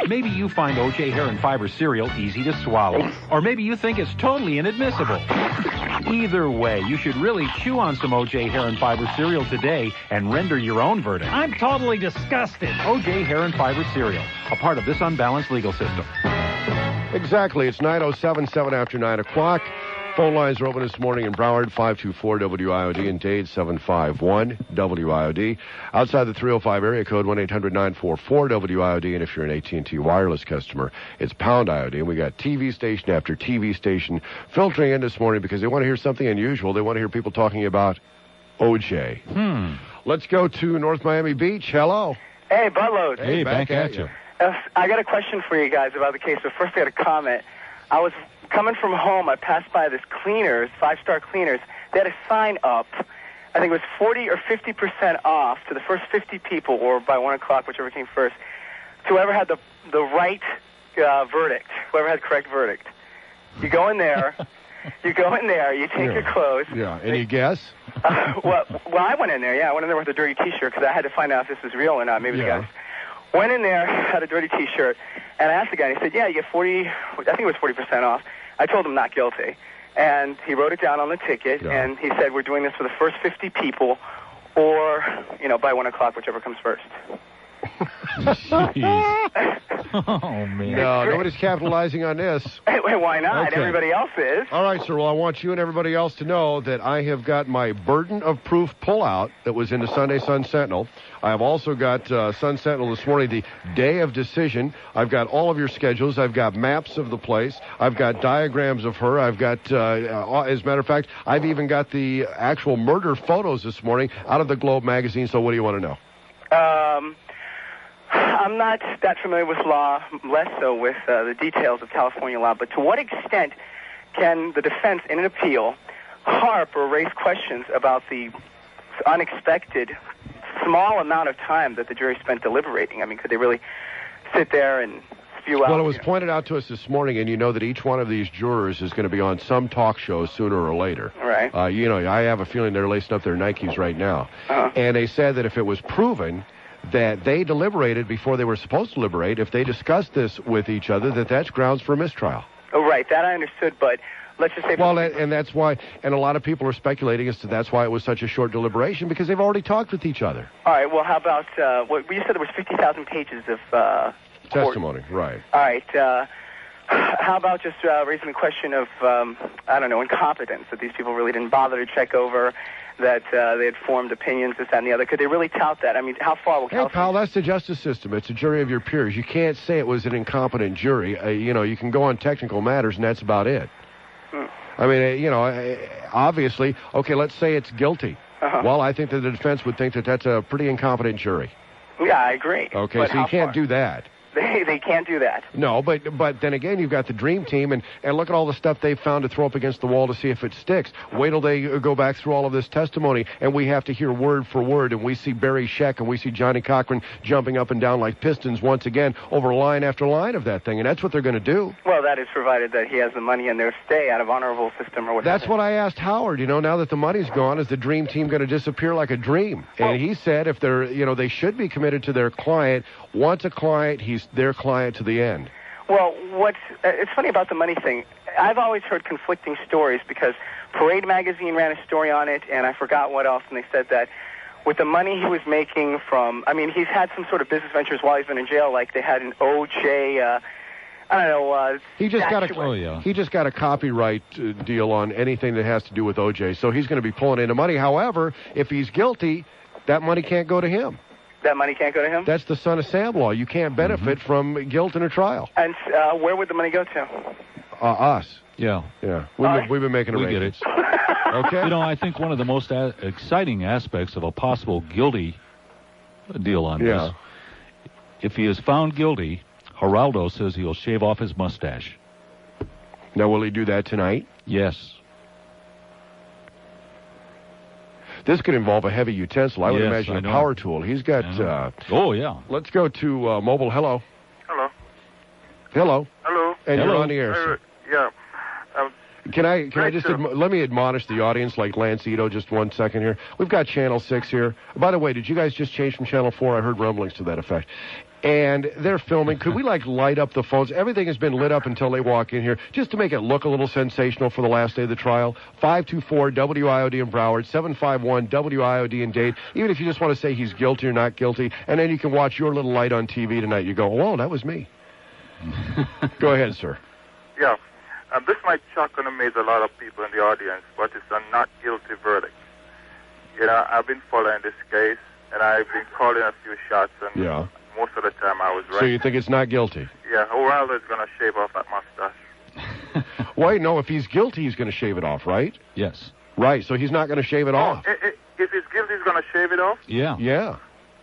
Maybe you find O.J. Heron Fiber cereal easy to swallow. Or maybe you think it's totally inadmissible. Either way, you should really chew on some O.J. Heron Fiber cereal today and render your own verdict. I'm totally disgusted. O.J. Heron Fiber cereal, a part of this unbalanced legal system. Exactly. It's 9:07, 7 after 9 o'clock. Phone lines are open this morning in Broward, 524-WIOD, and Dade, 751-WIOD. Outside the 305 area code, 1-800-944-WIOD, and if you're an AT&T wireless customer, it's pound IOD. And we got TV station after TV station filtering in this morning because they want to hear something unusual. They want to hear people talking about O.J. Let's go to North Miami Beach. Hello. Hey, Buttload. Hey, back at you. I got a question for you guys about the case, but first I got a comment. I was coming from home. I passed by this cleaners, 5-star cleaners. They had a sign up. I think it was 40 or 50% off to the first 50 people, or by 1 o'clock, whichever came first, to whoever had the right verdict, whoever had the correct verdict. You go in there, you take your clothes. Yeah, any guess? Well, I went in there, I went in there with a dirty T-shirt because I had to find out if this was real or not. Maybe the guys went in there, had a dirty T-shirt, and I asked the guy, and he said, yeah, you get 40, I think it was 40% off. I told him not guilty. And he wrote it down on the ticket, and he said, we're doing this for the first 50 people, or, by 1 o'clock, whichever comes first. Oh, man. No, nobody's capitalizing on this. Hey, why not? Okay. Everybody else is. All right, sir. Well, I want you and everybody else to know that I have got my burden of proof pullout that was in the Sunday Sun Sentinel. I have also got Sun Sentinel this morning, the day of decision. I've got all of your schedules. I've got maps of the place. I've got diagrams of her. I've got, as a matter of fact, I've even got the actual murder photos this morning out of the Globe magazine. So what do you want to know? I'm not that familiar with law, less so with the details of California law, but to what extent can the defense in an appeal harp or raise questions about the unexpected small amount of time that the jury spent deliberating? I mean, could they really sit there and spew out? Well, it was pointed out to us this morning, and you know that each one of these jurors is going to be on some talk show sooner or later. Right. You know, I have a feeling they're lacing up their Nikes right now. And they said that if it was proven that they deliberated before they were supposed to deliberate, if they discussed this with each other, that's grounds for mistrial. Oh, right. That I understood, but let's just say... Well, and that's why, and a lot of people are speculating as to that's why it was such a short deliberation, because they've already talked with each other. All right, well, how about, you said there was 50,000 pages of... testimony, right. All right, how about just raising the question of, I don't know, incompetence, that these people really didn't bother to check over, that they had formed opinions, this, that, and the other. Could they really tout that? I mean, how far will California... Hey, pal, that's the justice system. It's a jury of your peers. You can't say it was an incompetent jury. You know, you can go on technical matters, and that's about it. I mean, you know, obviously, okay, let's say it's guilty. Well, I think that the defense would think that that's a pretty incompetent jury. Yeah, I agree. Okay, but so you can't do that. They can't do that. No, but then again, you've got the dream team, and look at all the stuff they've found to throw up against the wall to see if it sticks. Wait till they go back through all of this testimony, and we have to hear word for word, and we see Barry Scheck, and we see Johnny Cochran jumping up and down like pistons once again over line after line of that thing, and that's what they're going to do. Well, that is provided that he has the money in their stay out of honorable system or whatever. That's what I asked Howard. You know, now that the money's gone, is the dream team going to disappear like a dream? And he said if they're, you know, they should be committed to their client. Once a client, he's their client to the end. Well, it's funny about the money thing. I've always heard conflicting stories because Parade magazine ran a story on it, and I forgot what else, and they said that with the money he was making from, I mean, he's had some sort of business ventures while he's been in jail, like they had an OJ, I don't know, he just got a copyright deal on anything that has to do with OJ, so he's going to be pulling into money. However, if he's guilty, that money can't go to him. That money can't go to him? That's the son of Sam law. You can't benefit from guilt in a trial. And where would the money go to? Us. Yeah. Yeah. We've been making arrangements. We get it. Okay. You know, I think one of the most exciting aspects of a possible guilty deal on this, if he is found guilty, Geraldo says he'll shave off his mustache. Now, will he do that tonight? Yes. This could involve a heavy utensil. I would imagine a power tool. He's got... oh, yeah. Let's go to mobile. Hello. Hello. Hello. Hello. And you're on the air, sir. Yeah. Can I just... let me admonish the audience like Lance Ito just 1 second here. We've got Channel 6 here. By the way, did you guys just change from Channel 4? I heard rumblings to that effect. And they're filming. Could we, light up the phones? Everything has been lit up until they walk in here, just to make it look a little sensational for the last day of the trial. 524-WIOD in Broward, 751-WIOD in Dade. Even if you just want to say he's guilty or not guilty, and then you can watch your little light on TV tonight. You go, oh, that was me. Go ahead, sir. Yeah. This might shock and amaze a lot of people in the audience, but it's a not guilty verdict. You know, I've been following this case, and I've been calling a few shots, and most of the time I was right. So you think it's not guilty? Yeah, Geraldo is going to shave off that mustache. Wait, no, if he's guilty, he's going to shave it off, right? Yes. Right, so he's not going to shave it off. If he's guilty, he's going to shave it off? Yeah. Yeah.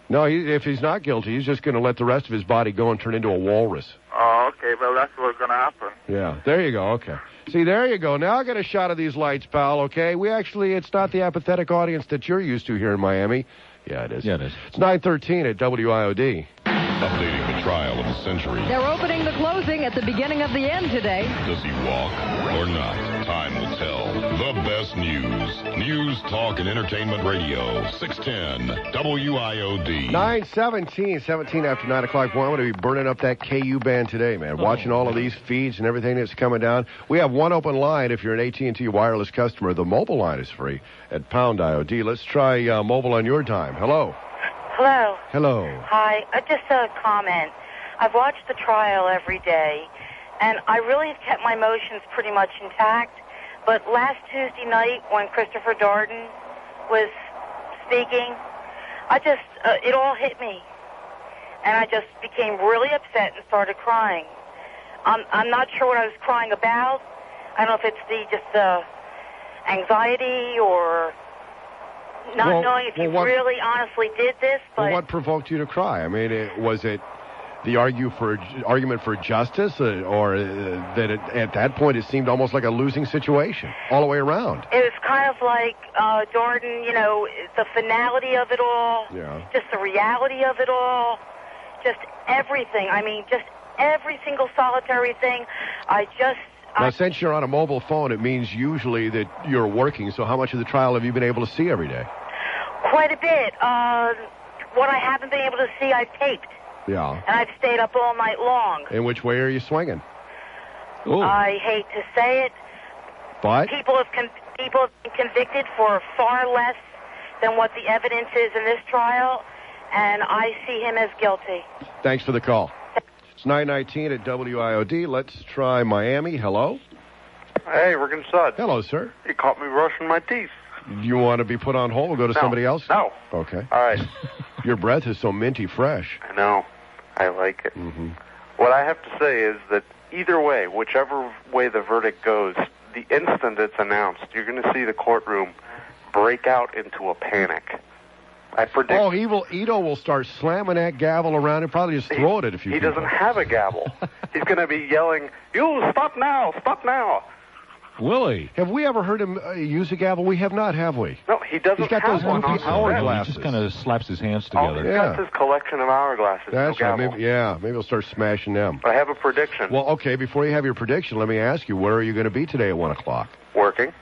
No, if he's not guilty, he's just going to let the rest of his body go and turn into a walrus. Oh, okay, well, that's what's going to happen. Yeah, there you go, okay. See, there you go. Now I get a shot of these lights, pal, okay? It's not the apathetic audience that you're used to here in Miami. Yeah, it is. Yeah, it is. It's 9:13 at WIOD. Updating the trial of the century. They're opening the closing at the beginning of the end today. Does he walk or not? Time will tell. The best news. News, talk, and entertainment radio. 610 WIOD. 17 after 9 o'clock. Boy, I'm going to be burning up that KU band today, man. Watching all of these feeds and everything that's coming down. We have one open line if you're an AT&T wireless customer. The mobile line is free at pound IOD. Let's try mobile on your time. Hello. Hello. Hello. Hi. Just a comment. I've watched the trial every day, and I really have kept my emotions pretty much intact. But last Tuesday night, when Christopher Darden was speaking, it all hit me. And I just became really upset and started crying. I'm not sure what I was crying about. I don't know if it's just the anxiety or not knowing if you really honestly did this. But what provoked you to cry? I mean, was it the argument for justice, or that at that point it seemed almost like a losing situation all the way around? It was kind of like Jordan, the finality of it all, just the reality of it all, just everything. I mean, just every single solitary thing. Now, since you're on a mobile phone, it means usually that you're working, so how much of the trial have you been able to see every day? Quite a bit. What I haven't been able to see, I've taped. Yeah. And I've stayed up all night long. In which way are you swinging? Ooh. I hate to say it. But? People have been convicted for far less than what the evidence is in this trial, and I see him as guilty. Thanks for the call. It's 9:19 at WIOD. Let's try Miami. Hello? Hey, Rick Suds. Hello, sir. You caught me brushing my teeth. You want to be put on hold? We'll go to somebody else? No. Okay. All right. Your breath is so minty fresh. I know. I like it. Mm-hmm. What I have to say is that either way, whichever way the verdict goes, the instant it's announced, you're going to see the courtroom break out into a panic. I predict... Oh, evil Ito will start slamming that gavel around and probably just throw it at a few people. He doesn't have a gavel. He's going to be yelling, "You, stop now, stop now." Willie. Have we ever heard him use a gavel? We have not, have we? No, he doesn't. He's got have those one goofy on hourglasses. He just kind of slaps his hands Oh, together. he's got his collection of hourglasses. That's no right. gavel. Maybe he'll start smashing them. I have a prediction. Well, okay, before you have your prediction, let me ask you, where are you going to be today at 1 o'clock? Working.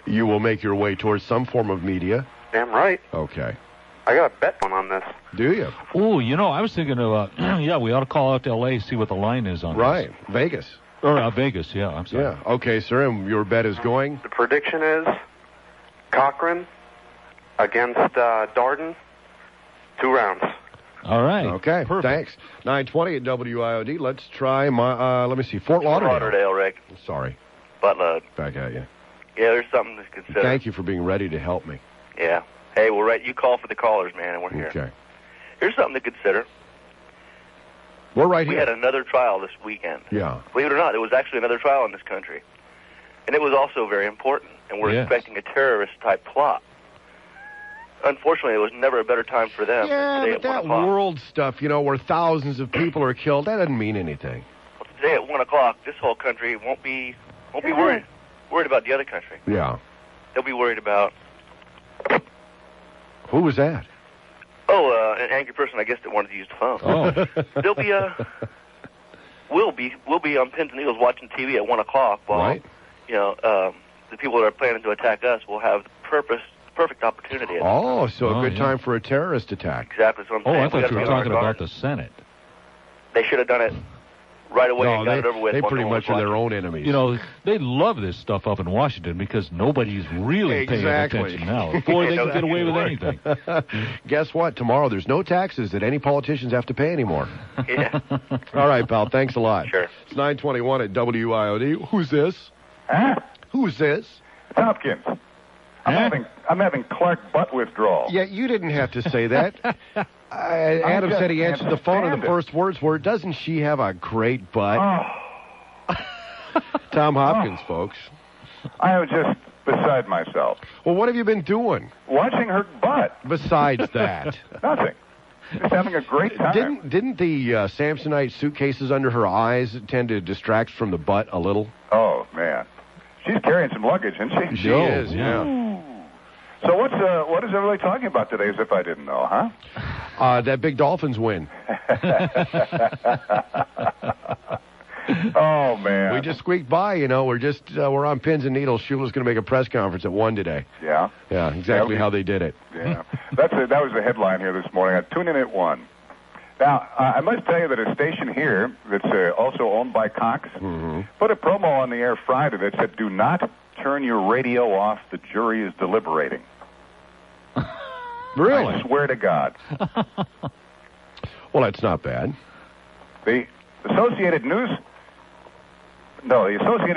You will make your way towards some form of media? Damn right. Okay. I got a bet on this. Do you? Oh, I was thinking of, we ought to call out to L.A., see what the line is on Right. this. Vegas. Or Vegas, yeah, I'm sorry. Yeah. Okay, sir, and your bet is going? The prediction is Cochran against Darden, 2 rounds. All right. Okay, perfect. Thanks. 9:20 at WIOD. Let's try let me see, Fort Lauderdale. Lauderdale, Rick. Sorry. Buttload. Back at you. Yeah, there's something to consider. Thank you for being ready to help me. Yeah. Hey, we're right. You call for the callers, man, and we're here. Okay. Here's something to consider. We're right We here. had another trial this weekend. Yeah. Believe it or not, there was actually another trial in this country. And it was also very important. And we're expecting a terrorist-type plot. Unfortunately, it was never a better time for them Yeah, than today but at 1 that o'clock. world stuff, where thousands of people are killed, that doesn't mean anything. Well, today at 1 o'clock, this whole country won't be worried about the other country. Yeah. They'll be worried about... Who was that? Oh, an angry person, I guess, that wanted to use the phone. Oh. They'll be, we'll be on pins and needles watching TV at 1 o'clock while, Right. The people that are planning to attack us will have the perfect opportunity. Oh, so a good time for a terrorist attack. Exactly. So I'm saying. I thought you were talking about the Senate. They should have done it right away and got it over with. They while pretty no one much was are their watching. own enemies. They love this stuff up in Washington because nobody's really paying attention now. Boy, they can get away with anything. Guess what? Tomorrow there's no taxes that any politicians have to pay anymore. Yeah. All right, pal. Thanks a lot. Sure. It's 9:21 at WIOD. Who's this? Huh? Who's this? Hopkins. I'm having Clark butt withdrawal. Yeah, you didn't have to say that. Adam said he answered the phone, and the first words were, "Doesn't she have a great butt?" Oh. Tom Hopkins, folks. I was just beside myself. Well, what have you been doing? Watching her butt. Besides that. Nothing. Just having a great time. Didn't the Samsonite suitcases under her eyes tend to distract from the butt a little? Oh, man. She's carrying some luggage, isn't she? She is, yeah. So what is everybody talking about today, as if I didn't know, huh? That big Dolphins win. Oh, man. We just squeaked by, we're on pins and needles. Shula's going to make a press conference at 1 today. Yeah? Yeah, exactly how they did it. Yeah. That was the headline here this morning. I tune in at 1. Now, I must tell you that a station here that's also owned by Cox put a promo on the air Friday that said, "Do not turn your radio off. The jury is deliberating." Really? I swear to God. Well, that's not bad. The Associated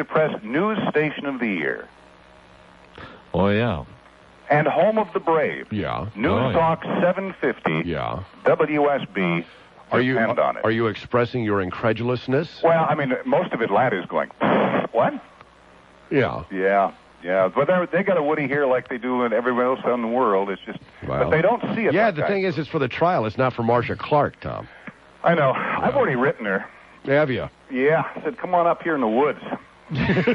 Press News Station of the Year. Oh, yeah. And home of the brave. Yeah. News Talk 750. Yeah. WSB. Depend on it. Are you expressing your incredulousness? Well, I mean, most of Atlanta is going, what? Yeah. Yeah. Yeah, but they got a Woody here like they do in everywhere else in the world. It's just, but they don't see it. Yeah, like the that. thing is, it's for the trial. It's not for Marcia Clark, Tom. I know. I've already written her. Have you? Yeah, I said, come on up here in the woods. That's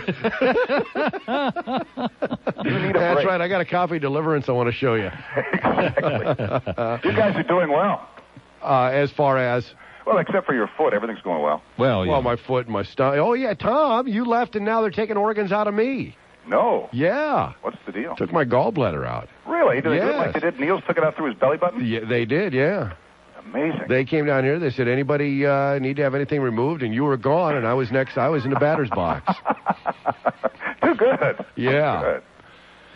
right. I got a copy deliverance I want to show you. Exactly. You guys are doing well. As far as? Well, except for your foot, everything's going well. Well, my foot and my stomach. Oh, yeah, Tom, you left and now they're taking organs out of me. No. Yeah. What's the deal? Took my gallbladder out. Really? Did they do it like they did? Niels took it out through his belly button? Yeah, they did, yeah. Amazing. They came down here. They said, anybody need to have anything removed? And you were gone, and I was next. I was in the batter's box. Too good. Yeah. Too good.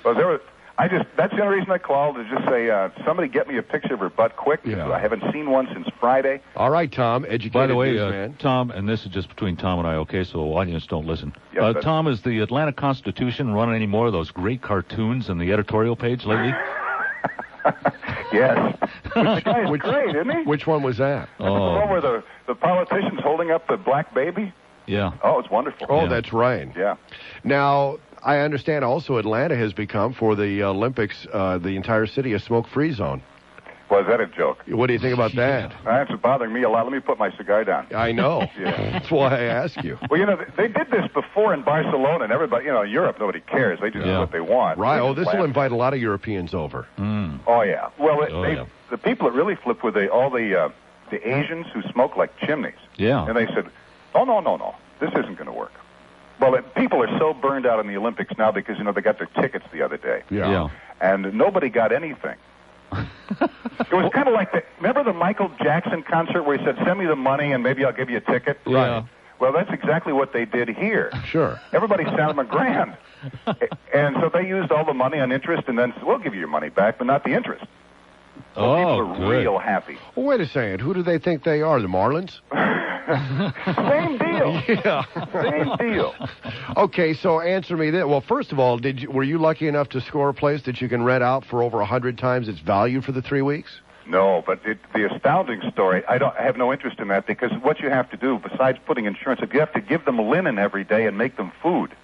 Well, that's the only reason I called, is just say, somebody get me a picture of her butt quick. Yeah. I haven't seen one since Friday. All right, Tom, educated By the way, newsman. Tom, and this is just between Tom and I, okay, so audience don't listen. Yes, Tom, is the Atlanta Constitution running any more of those great cartoons in the editorial page lately? Yes. The guy is great, isn't he? Which one was that? The one where the politician's holding up the black baby? Yeah. Oh, it's wonderful. Oh, that's right. Yeah. Now, I understand also Atlanta has become, for the Olympics, the entire city a smoke-free zone. Well, is that a joke? What do you think about that? That's bothering me a lot. Let me put my cigar down. I know. Yeah. That's why I ask you. Well, they did this before in Barcelona, and everybody, Europe, nobody cares. They just do what they want. Right. Oh, this will invite a lot of Europeans over. Oh, yeah. Well, the people that really flip were all the Asians who smoke like chimneys. Yeah. And they said, oh, no. This isn't going to work. Well, people are so burned out in the Olympics now because, they got their tickets the other day. Yeah. And nobody got anything. It was kind of like remember the Michael Jackson concert where he said, send me the money and maybe I'll give you a ticket? Yeah. Well, that's exactly what they did here. Sure. Everybody sent them $1,000. And so they used all the money on interest and then said, we'll give you your money back, but not the interest. So people are real happy. Well, wait a second. Who do they think they are? The Marlins? Same deal. Yeah. Same deal. Okay, so answer me this. Well, first of all, were you lucky enough to score a place that you can rent out for over 100 times its value for the 3 weeks? No, but the astounding story, I have no interest in that because what you have to do, besides putting insurance, if you have to give them linen every day and make them food.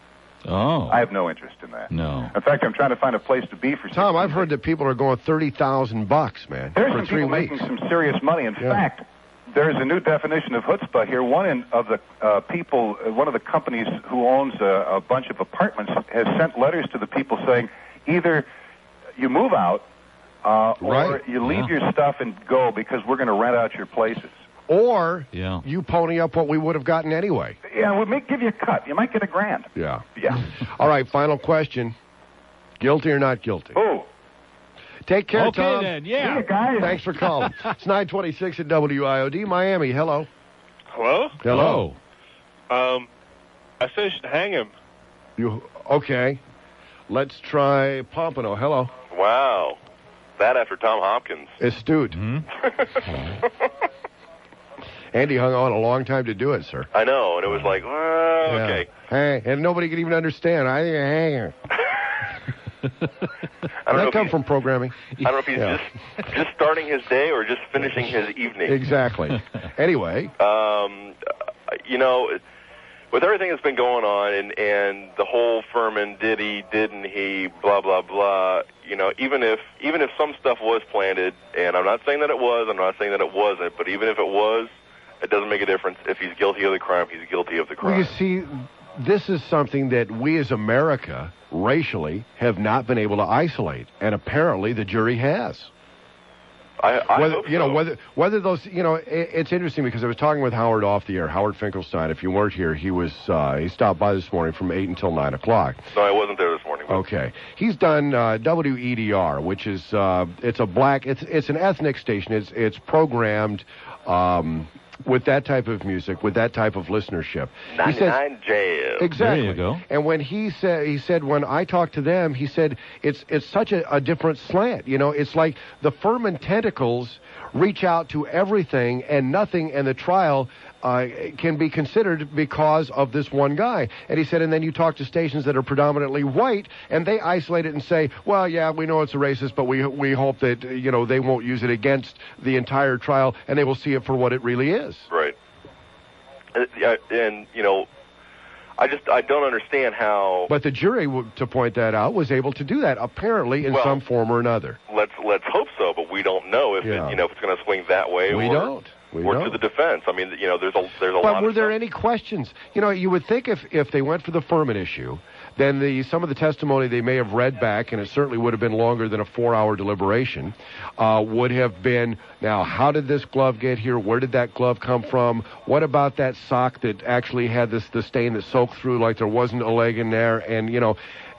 Oh. I have no interest in that. No. In fact, I'm trying to find a place to be for Tom, I've heard that people are going $30,000, man, There's for some 3 people weeks. making some serious money. In fact, there's a new definition of chutzpah here. One of the one of the companies who owns a bunch of apartments has sent letters to the people saying either you move out or you leave your stuff and go because we're going to rent out your places. Or you pony up what we would have gotten anyway. Yeah, we'll give you a cut. You might get $1,000. Yeah. Yeah. All right, final question. Guilty or not guilty? Oh. Take care, Okay, Tom. then, yeah. See you guys. Thanks for calling. It's 9:26 at WIOD, Miami. Hello. Hello? Hello. I said you should hang him. Okay. Let's try Pompano. Hello. Wow. That after Tom Hopkins. Astute. Andy hung on a long time to do it, sir. I know, and it was like, okay. Hey, and nobody could even understand. I think a hanger. That come from programming. I don't know if he's just starting his day or just finishing his evening. Exactly. Anyway. With everything that's been going on and the whole Furman, did he, didn't he, blah, blah, blah, even if some stuff was planted, and I'm not saying that it was, I'm not saying that it wasn't, but even if it was, it doesn't make a difference. If he's guilty of the crime, he's guilty of the crime. Well, you see, this is something that we as America, racially, have not been able to isolate, and apparently the jury has. Whether those, it's interesting because I was talking with Howard off the air, Howard Finkelstein. If you weren't here, he stopped by this morning from 8 until 9 o'clock. No, I wasn't there this morning. Okay. He's done WEDR, which is, it's an ethnic station. It's programmed, with that type of music, with that type of listenership. 99 Jazz. Exactly. There you go. And when he said when I talked to them, he said it's such a different slant. It's like the Furman tentacles reach out to everything and nothing, and the trial can be considered because of this one guy. And he said, and then you talk to stations that are predominantly white, and they isolate it and say, well, yeah, we know it's a racist, but we hope that they won't use it against the entire trial, and they will see it for what it really is. Right. And I don't understand how. But the jury, to point that out, was able to do that, apparently, in some form or another. Let's hope so, but we don't know if if it's going to swing that way We or to the defense. I mean, there's a lot. But were there any questions? You would think if they went for the Furman issue, then some of the testimony they may have read back, and it certainly would have been longer than a 4-hour deliberation, would have been, now, how did this glove get here? Where did that glove come from? What about that sock that actually had the stain that soaked through like there wasn't a leg in there? And,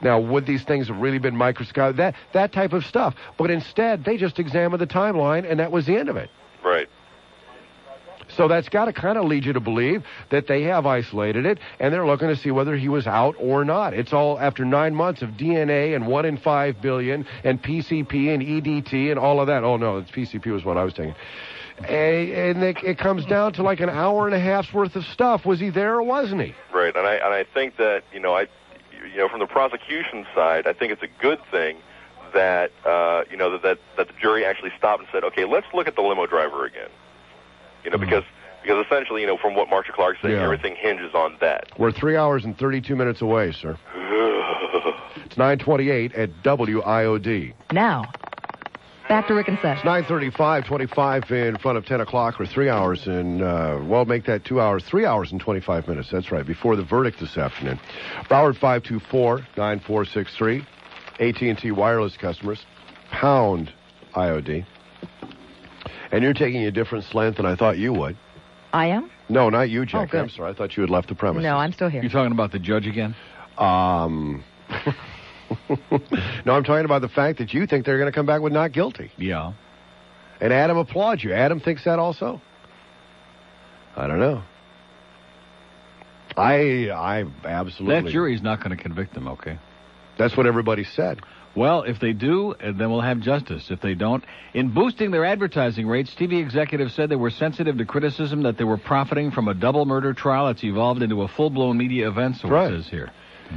now, would these things have really been microscopic? That type of stuff. But instead, they just examined the timeline, and that was the end of it. Right. So that's got to kind of lead you to believe that they have isolated it, and they're looking to see whether he was out or not. It's all after 9 months of DNA and 1 in 5 billion and PCP and EDT and all of that. Oh, no, it's PCP was what I was taking. And it comes down to like an hour and a half's worth of stuff. Was he there or wasn't he? Right, and I think that, from the prosecution side, I think it's a good thing that, that the jury actually stopped and said, okay, let's look at the limo driver again. Because essentially, from what Marcia Clark said, everything hinges on that. We're 3 hours and 32 minutes away, sir. It's 9:28 at WIOD. Now, back to Rick and Seth. It's 9:35, in front of 10 o'clock, or 3 hours, and, make that 2 hours, 3 hours and 25 minutes. That's right, before the verdict this afternoon. Broward 524-9463. AT&T wireless customers, pound IOD. And you're taking a different slant than I thought you would. I am? No, not you, Jackie. Good. I'm sorry. I thought you had left the premises. No, I'm still here. You're talking about the judge again? No, I'm talking about the fact that you think they're going to come back with not guilty. Yeah. And Adam applauds you. Adam thinks that also? I don't know. I absolutely... That jury's not going to convict them, okay? That's what everybody said. Well, if they do, then we'll have justice. If they don't, in boosting their advertising rates, TV executives said they were sensitive to criticism that they were profiting from a double murder trial that's evolved into a full-blown media event, so it says here.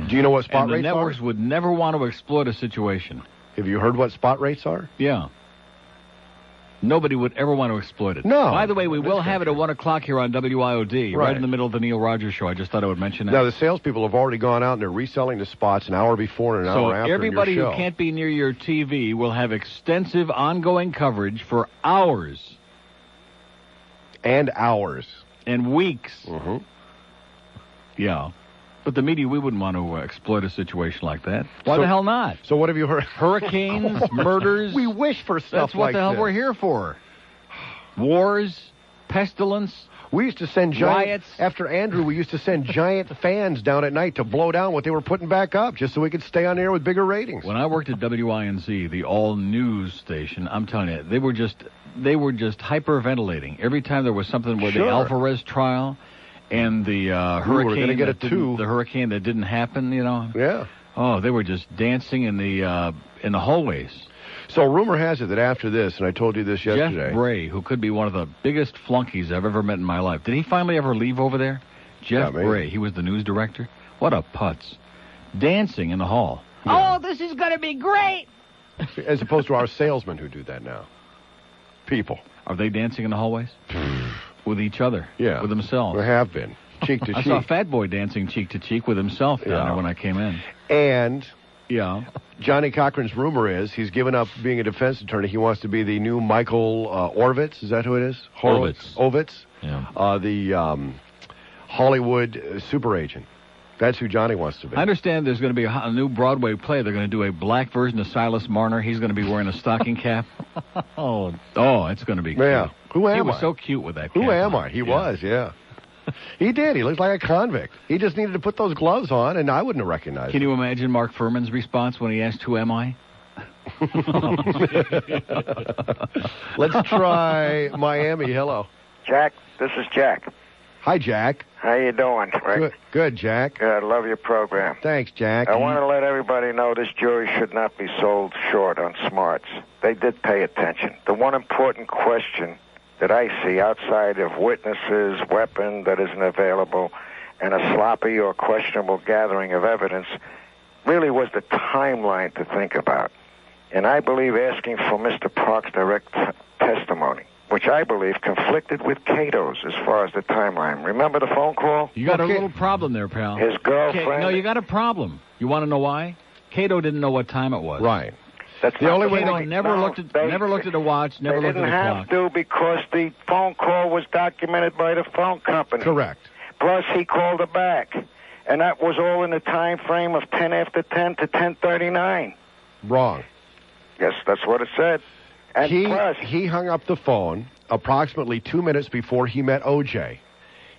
Do you know what spot rates are? And the networks would never want to exploit a situation. Have you heard what spot rates are? Yeah. Nobody would ever want to exploit it. No. By the way, we will have it at 1 o'clock here on WIOD, right in the middle of the Neil Rogers Show. I just thought I would mention that. Now, the salespeople have already gone out and they're reselling the spots an hour before and an hour after. So everybody who can't be near your TV will have extensive ongoing coverage for hours. And hours. And weeks. Mm-hmm. Yeah. But the media, we wouldn't want to exploit a situation like that. Why the hell not? So what have you heard? Hurricanes, murders. We wish for stuff That's what the hell we're here for. Wars, pestilence. We used to send riots. After Andrew, we used to send giant fans down at night to blow down what they were putting back up, just so we could stay on air with bigger ratings. When I worked at WINZ, the all-news station, I'm telling you, they were just hyperventilating. Every time there was something with the Alvarez trial... And the hurricane, the hurricane that didn't happen, Yeah. Oh, they were just dancing in the hallways. So rumor has it that after this, and I told you this yesterday. Jeff Bray, who could be one of the biggest flunkies I've ever met in my life. Did he finally ever leave over there? Jeff Bray, he was the news director. What a putz. Dancing in the hall. Yeah. Oh, this is going to be great. As opposed to our salesmen who do that now. People. Are they dancing in the hallways? With each other, with themselves. There have been, cheek to cheek. I saw Fat Boy dancing cheek to cheek with himself down there when I came in. And Johnny Cochran's rumor is he's given up being a defense attorney. He wants to be the new Michael Ovitz. Is that who it is? Ovitz. Yeah. The Hollywood super agent. That's who Johnny wants to be. I understand there's going to be a new Broadway play. They're going to do a black version of Silas Marner. He's going to be wearing a stocking cap. Oh, it's going to be cute. Yeah. Who am I? He was so cute with that cap. Who am I? He was, yeah. He did. He looked like a convict. He just needed to put those gloves on, and I wouldn't have recognized him. Can you imagine Mark Furman's response when he asked, who am I? Let's try Miami. Hello. Jack, this is Jack. Hi, Jack. How you doing, Rick? Good, Jack. Good. Love your program. Thanks, Jack. I want to let everybody know this jury should not be sold short on smarts. They did pay attention. The one important question that I see outside of witnesses, weapon that isn't available, and a sloppy or questionable gathering of evidence really was the timeline to think about. And I believe asking for Mr. Park's direct testimony which I believe conflicted with Cato's as far as the timeline. Remember the phone call? You got a little problem there, pal. His girlfriend. No, you got a problem. You want to know why? Cato didn't know what time it was. Right. That's the only way. Cato never looked at a watch. Never looked at a clock. They didn't have to because the phone call was documented by the phone company. Correct. Plus, he called her back, and that was all in the time frame of 10 after 10 to 10:39. Wrong. Yes, that's what it said. And he hung up the phone approximately 2 minutes before he met OJ.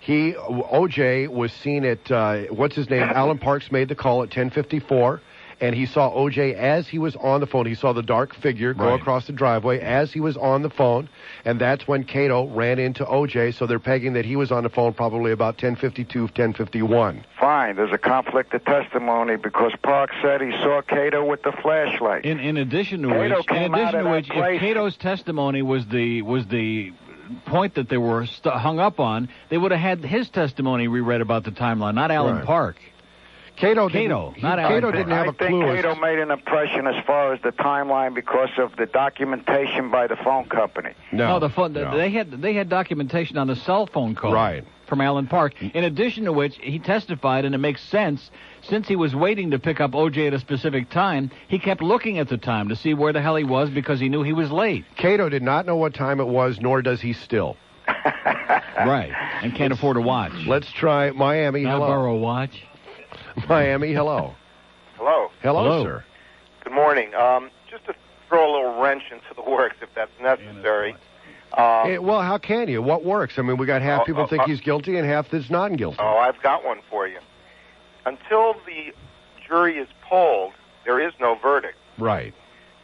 OJ was seen at what's his name? Alan Parks made the call at 10:54. And he saw OJ as he was on the phone. He saw the dark figure go across the driveway as he was on the phone. And that's when Cato ran into OJ. So they're pegging that he was on the phone probably about 10:52, 10:51. Fine. There's a conflict of testimony because Parks said he saw Cato with the flashlight. In addition to which, if Cato's testimony was the point that they were hung up on, they would have had his testimony reread about the timeline, not Alan Park. Cato didn't have a clue. I think Cato made an impression as far as the timeline because of the documentation by the phone company. They had documentation on the cell phone call from Alan Park. In addition to which, he testified, and it makes sense, since he was waiting to pick up OJ at a specific time, he kept looking at the time to see where the hell he was because he knew he was late. Cato did not know what time it was, nor does he still. Right, and can't afford a watch. Let's try Miami. I'll Hello. borrow a watch. Miami, hello. Hello. Hello, sir. Good morning. Just to throw a little wrench into the works, if that's necessary. Well, how can you? What works? I mean, we got half people think he's guilty and half that's not guilty. Oh, I've got one for you. Until the jury is polled, there is no verdict. Right.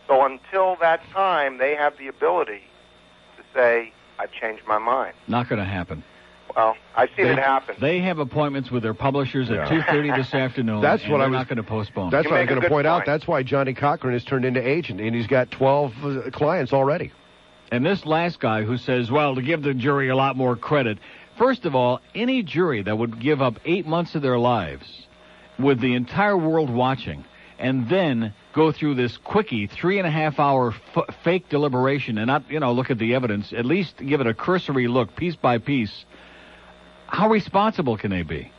So until that time, they have the ability to say, I've changed my mind. Not going to happen. Well, I've seen it happen. They have appointments with their publishers at 2:30 this afternoon. That's what they're not going to postpone. That's what I was going to point out. That's why Johnny Cochran has turned into agent, and he's got 12 clients already. And this last guy who says, well, to give the jury a lot more credit. First of all, any jury that would give up 8 months of their lives with the entire world watching and then go through this quickie 3.5-hour fake deliberation and not, look at the evidence, at least give it a cursory look, piece by piece. How responsible can they be?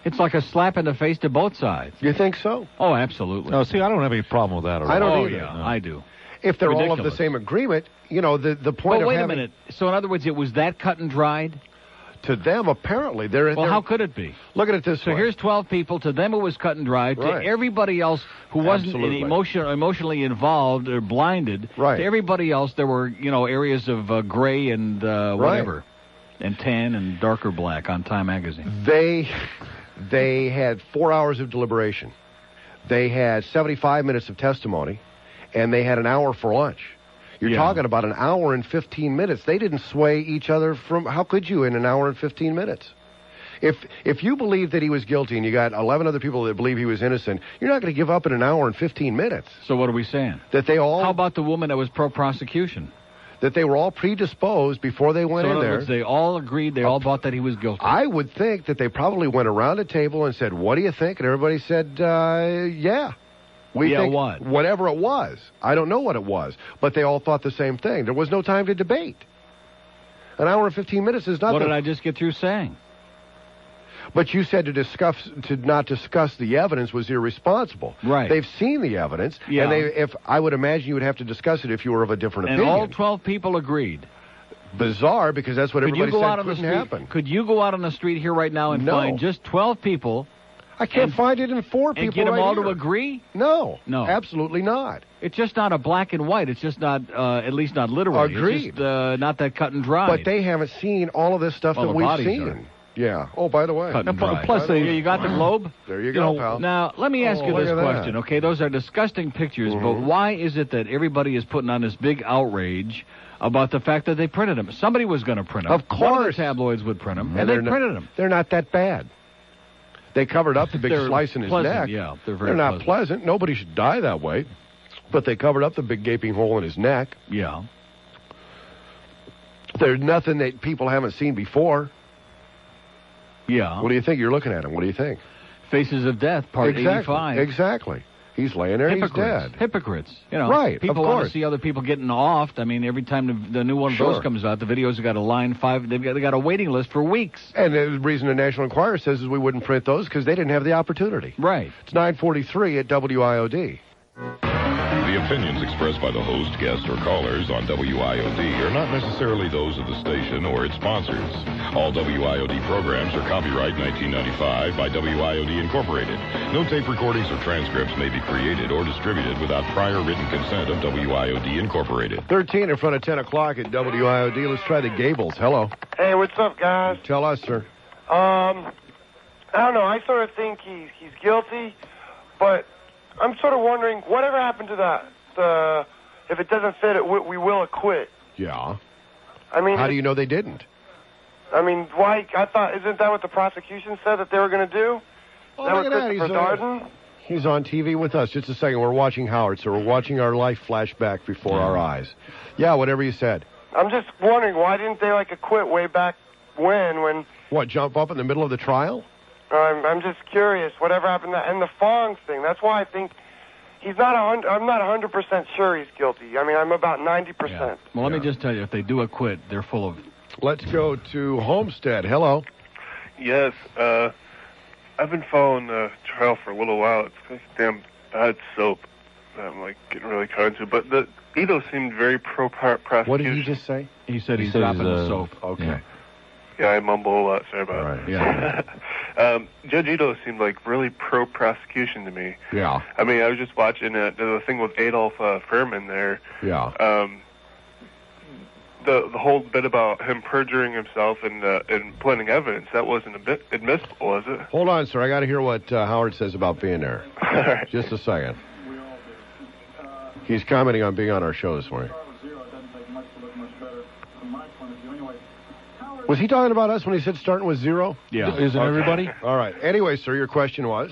It's like a slap in the face to both sides. You think so? Oh, absolutely. No, see, I don't have any problem with that at all. I don't either. Yeah, I do. If they're all of the same agreement, the point of wait a minute. So, in other words, it was that cut and dried? To them, apparently. How could it be? Look at it this way. So here's 12 people. To them, it was cut and dried. Right. To everybody else who wasn't emotionally involved or blinded, to everybody else, there were, areas of gray and whatever. And tan and darker black on Time magazine. They had 4 hours of deliberation. They had 75 minutes of testimony, and they had an hour for lunch. You're talking about an hour and 15 minutes. They didn't sway each other from... How could you in an hour and 15 minutes? If you believe that he was guilty and you got 11 other people that believe he was innocent, you're not going to give up in an hour and 15 minutes. So what are we saying? That they all... How about the woman that was pro-prosecution? That they were all predisposed before they went in there. They all agreed, they all thought that he was guilty. I would think that they probably went around a table and said, what do you think? And everybody said, yeah. We think what? Whatever it was. I don't know what it was. But they all thought the same thing. There was no time to debate. An hour and 15 minutes is nothing. What did I just get through saying? But you said to not discuss the evidence was irresponsible. Right. They've seen the evidence, and I would imagine you would have to discuss it if you were of a different opinion. And all 12 people agreed. Bizarre, because that's what everybody said couldn't happen. Could you go out on the street here right now and find just 12 people? I can't find it in 4 people. And get them all here to agree? No, absolutely not. It's just not a black and white. It's just not, at least not literally. Agreed. It's just not that cut and dry. But they haven't seen all of this stuff that we've seen. Yeah. Oh, by the way. Plus, you got the globe? There you go, pal. Now, let me ask you this question, okay? Those are disgusting pictures, but why is it that everybody is putting on this big outrage about the fact that they printed them? Somebody was going to print them. Of course. One of the tabloids would print them, and they printed them. They're not that bad. They covered up the big slice in his neck. Yeah, they're not pleasant. Nobody should die that way. But they covered up the big gaping hole in his neck. Yeah. There's nothing that people haven't seen before. Yeah. What do you think? You're looking at him. What do you think? Faces of Death, Part 85. Exactly. He's laying there. He's dead. Hypocrites. You know, Right, people of want to course. see other people getting offed. I mean, every time the new one of Sure. those comes out, the videos have got a line 5. They got a waiting list for weeks. And the reason the National Enquirer says is we wouldn't print those because they didn't have the opportunity. Right. It's 9:43 at WIOD. The opinions expressed by the host, guests, or callers on WIOD are not necessarily those of the station or its sponsors. All WIOD programs are copyright 1995 by WIOD Incorporated. No tape recordings or transcripts may be created or distributed without prior written consent of WIOD Incorporated. 13 in front of 10 o'clock at WIOD. Let's try the Gables. Hello. Hey, what's up, guys? Tell us, sir. I don't know. I sort of think he's guilty, but I'm sort of wondering whatever happened to that. If it doesn't fit, we will acquit. Yeah. I mean, how do you know they didn't? I mean, why? I thought isn't that what the prosecution said that they were going to do? Oh, that look was at that. Christopher Darden. He's on TV with us. Just a second. We're watching Howard, so we're watching our life flash back before our eyes. Yeah, whatever you said. I'm just wondering why didn't they acquit way back when? What, jump up in the middle of the trial? I'm just curious. Whatever happened and the Fong thing. That's why I think he's not. I'm not 100% sure he's guilty. I mean, I'm about 90%. Well, let me just tell you, if they do acquit, they're full of... Let's go to Homestead. Hello. Yes, I've been following the trial for a little while. It's this damn bad soap that I'm getting really caught into. But Ito seemed very pro-prosecution. What did he just say? He said he's dropping the soap. Okay. Yeah, I mumble a lot. Sorry about it. Yeah. Judge Ito seemed really pro-prosecution to me. Yeah. I mean, I was just watching the thing with Adolf Furman there. Yeah. The whole bit about him perjuring himself and planting evidence, that wasn't a bit admissible, was it? Hold on, sir. I got to hear what Howard says about being there. All right. Just a second. He's commenting on being on our show this morning. Was he talking about us when he said starting with 0? Yeah. Isn't everybody? All right. Anyway, sir, your question was?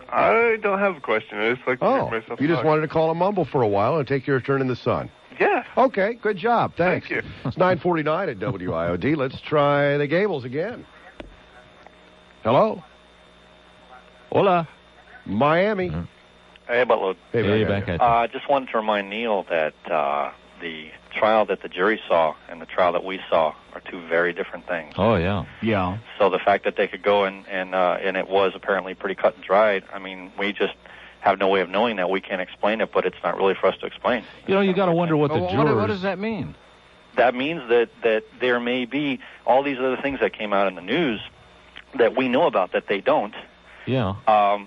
I don't have a question. I just like to hear myself you just talk. wanted to call a mumble for a while and take your turn in the sun. Yeah. Okay, good job. Thanks. Thank you. It's 9:49 at WIOD. Let's try the Gables again. Hello? Hola. Miami. Hey, Butler. Hey, back at you. I just wanted to remind Neil that the trial that the jury saw and the trial that we saw are two very different things. Oh, yeah. Yeah. So the fact that they could go and it was apparently pretty cut and dried, I mean, we just have no way of knowing that. We can't explain it, but it's not really for us to explain. You know, you got to wonder what the jurors... What does that mean? That means that there may be all these other things that came out in the news that we know about that they don't. Yeah.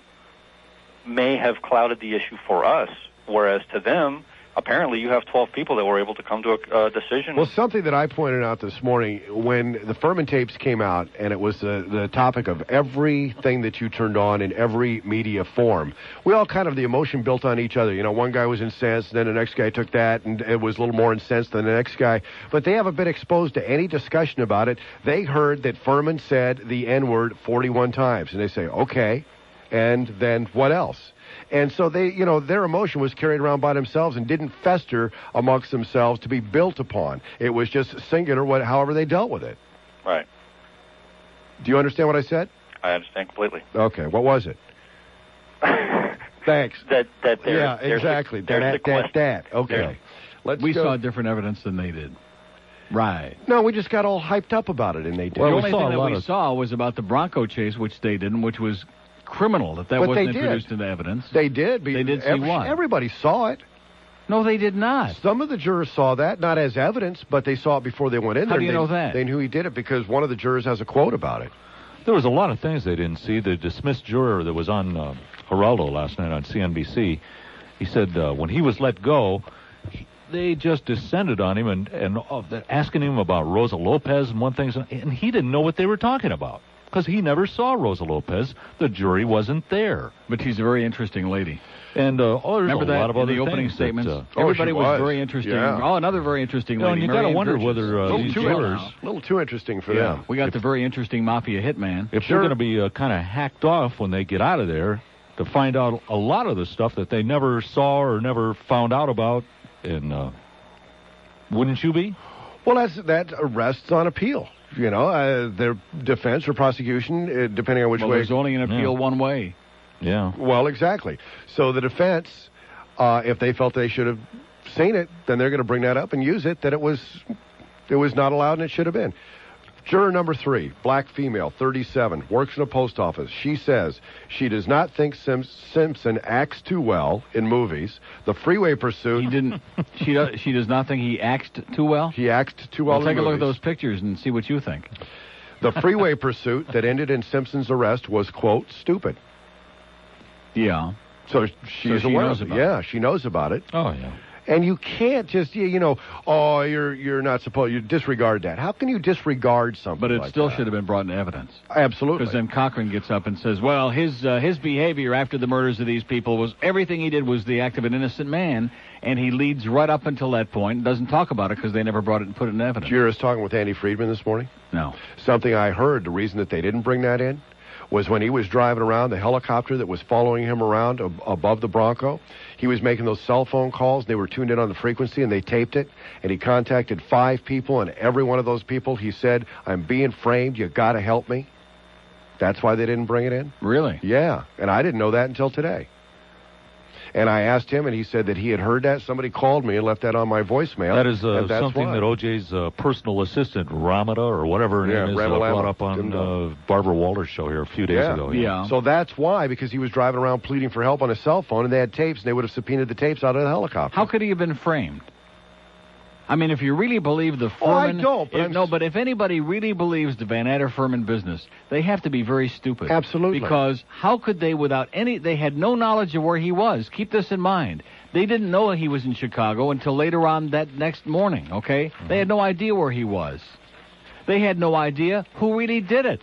May have clouded the issue for us, whereas to them, apparently you have 12 people that were able to come to a decision. Well, something that I pointed out this morning, when the Furman tapes came out, and it was the topic of everything that you turned on in every media form, we all kind of, the emotion built on each other. You know, one guy was incensed, then the next guy took that, and it was a little more incensed than the next guy. But they haven't been exposed to any discussion about it. They heard that Furman said the N-word 41 times, and they say, okay, and then what else? And so they, you know, their emotion was carried around by themselves and didn't fester amongst themselves to be built upon. It was just singular, however they dealt with it. Right. Do you understand what I said? I understand completely. Okay, what was it? Thanks. That yeah, exactly. That. Okay. We saw different evidence than they did. Right. No, we just got all hyped up about it, and they did. Well, the only thing that we saw was about the Bronco chase, which they didn't, which was criminal that But wasn't they did. introduced into evidence. They did. They did see what? Everybody saw it. No, they did not. Some of the jurors saw that, not as evidence, but they saw it before they went in there. How do you know that? They knew he did it because one of the jurors has a quote about it. There was a lot of things they didn't see. The dismissed juror that was on Geraldo last night on CNBC, he said when he was let go, they just descended on him and asking him about Rosa Lopez and one thing, and he didn't know what they were talking about because he never saw Rosa Lopez. The jury wasn't there. But she's a very interesting lady. And there's remember a that lot of in other the opening things statements? that, Everybody she was was very interesting. Yeah. Oh, another very interesting lady. and you got to wonder whether these jurors... A little too interesting for them. We got the very interesting mafia hitman. If they're going to be kind of hacked off when they get out of there to find out a lot of the stuff that they never saw or never found out about, and wouldn't you be? Well, that rests on appeal. You know, their defense or prosecution, depending on which way. There's only an appeal one way. Yeah. Well, exactly. So the defense, if they felt they should have seen it, then they're going to bring that up and use it, that it was not allowed and it should have been. Juror number 3, black female, 37, works in a post office. She says she does not think Simpson acts too well in movies. The freeway pursuit... He didn't... She does not think he acts too well? He acts too well in take a movies. look at those pictures and see what you think. The freeway pursuit that ended in Simpson's arrest was, quote, stupid. Yeah. So she's she aware knows of it. about it. Yeah, she knows about it. Oh, yeah. And you can't just, you're not supposed, you disregard that. How can you disregard something But it like still that? should have been brought into evidence. Absolutely. Because then Cochran gets up and says, well, his behavior after the murders of these people was, everything he did was the act of an innocent man, and he leads right up until that point and doesn't talk about it because they never brought it and put it in evidence. Did you hear us talking with Andy Friedman this morning? No. Something I heard, the reason that they didn't bring that in was when he was driving around the helicopter that was following him around above the Bronco. He was making those cell phone calls. They were tuned in on the frequency, and they taped it. And he contacted 5 people, and every one of those people, he said, I'm being framed. You got to help me. That's why they didn't bring it in? Really? Yeah. And I didn't know that until today. And I asked him, and he said that he had heard that. Somebody called me and left that on my voicemail. That is and that's something why. that O.J.'s personal assistant, Ramada, or whatever her name is, brought up on Barbara Walters' show here a few days ago. Yeah. So that's why, because he was driving around pleading for help on his cell phone, and they had tapes, and they would have subpoenaed the tapes out of the helicopter. How could he have been framed? I mean, if you really believe the Furman... I don't, but if anybody really believes the Van Adder Furman business, they have to be very stupid. Absolutely. Because how could they, without any... They had no knowledge of where he was. Keep this in mind. They didn't know he was in Chicago until later on that next morning, okay? Mm-hmm. They had no idea where he was. They had no idea who really did it.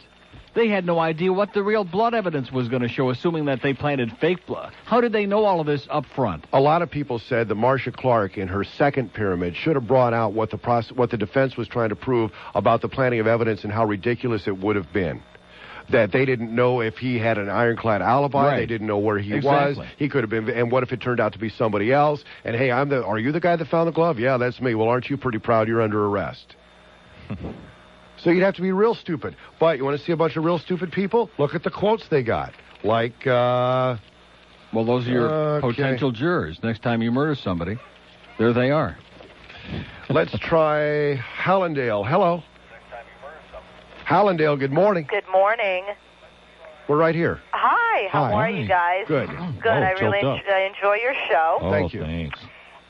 They had no idea what the real blood evidence was going to show, assuming that they planted fake blood. How did they know all of this up front? A lot of people said that Marcia Clark, in her second pyramid, should have brought out what the defense was trying to prove about the planting of evidence and how ridiculous it would have been. That they didn't know if he had an ironclad alibi. Right. They didn't know where he Exactly. was. He could have been. And what if it turned out to be somebody else? And hey, are you the guy that found the glove? Yeah, that's me. Well, aren't you pretty proud you're under arrest? So you'd have to be real stupid. But you want to see a bunch of real stupid people? Look at the quotes they got. Like, well, those are your potential jurors. Next time you murder somebody, there they are. Let's try Hallandale. Hello. Hallandale, good morning. Good morning. We're right here. Hi, how are you guys? Good. Good. I really enjoy your show. Thank you. Thanks.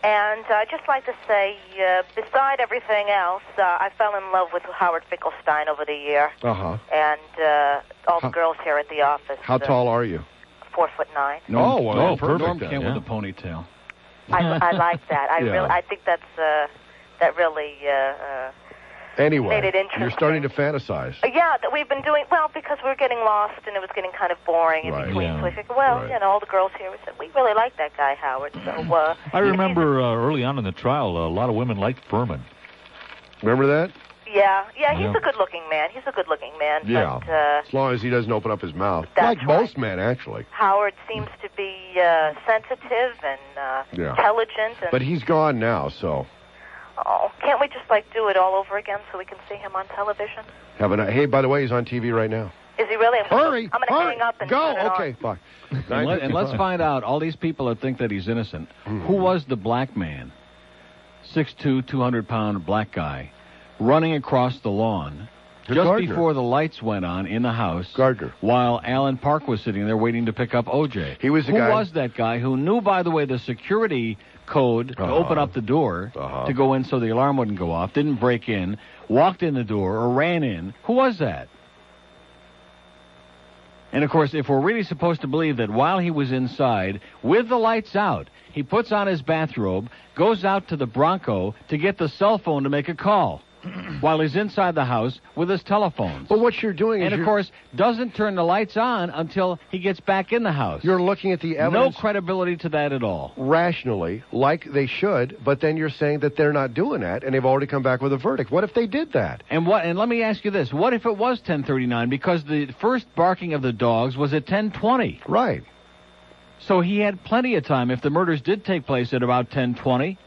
And I'd just like to say, beside everything else, I fell in love with Howard Finkelstein over the year. Uh-huh. And all the girls here at the office. How tall are you? 4'9". Perfect. Norm came with a ponytail. I like that. I think that really Anyway, made it interesting. you're starting to fantasize. Yeah, that we've been doing, well, because we were getting lost and it was getting kind of boring in between. Yeah. So we figured, all the girls here, we said, we really like that guy, Howard. So, I remember early on in the trial, a lot of women liked Furman. Remember that? Yeah, he's a good-looking man. Yeah, But, as long as he doesn't open up his mouth. That's Like most men, actually. Howard seems to be sensitive and intelligent. And, But he's gone now, so... Oh, can't we just, do it all over again so we can see him on television? Hey, by the way, he's on TV right now. Is he really? Hurry! I'm going to hang up and go. turn it Okay, bye. And let's find out, all these people that think that he's innocent, who was the black man, 6'2", 200-pound black guy, running across the lawn just Gardner. before the lights went on in the house, Gardner, while Alan Park was sitting there waiting to pick up O.J. He was the who guy... was that guy who knew, by the way, the security code to open up the door to go in so the alarm wouldn't go off, didn't break in, walked in the door or ran in? Who was that? And, of course, if we're really supposed to believe that while he was inside, with the lights out, he puts on his bathrobe, goes out to the Bronco to get the cell phone to make a call while he's inside the house with his telephones. But what you're doing is of course, doesn't turn the lights on until he gets back in the house. You're looking at the evidence... No credibility to that at all. Rationally, like they should, but then you're saying that they're not doing that, and they've already come back with a verdict. What if they did that? And let me ask you this. What if it was 10:39? Because the first barking of the dogs was at 10:20. Right. So he had plenty of time. If the murders did take place at about 10:20,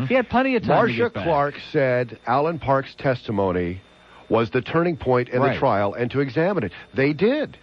he had plenty of time to Marcia get back. Clark said Alan Park's testimony was the turning point in the trial and to examine it. They did.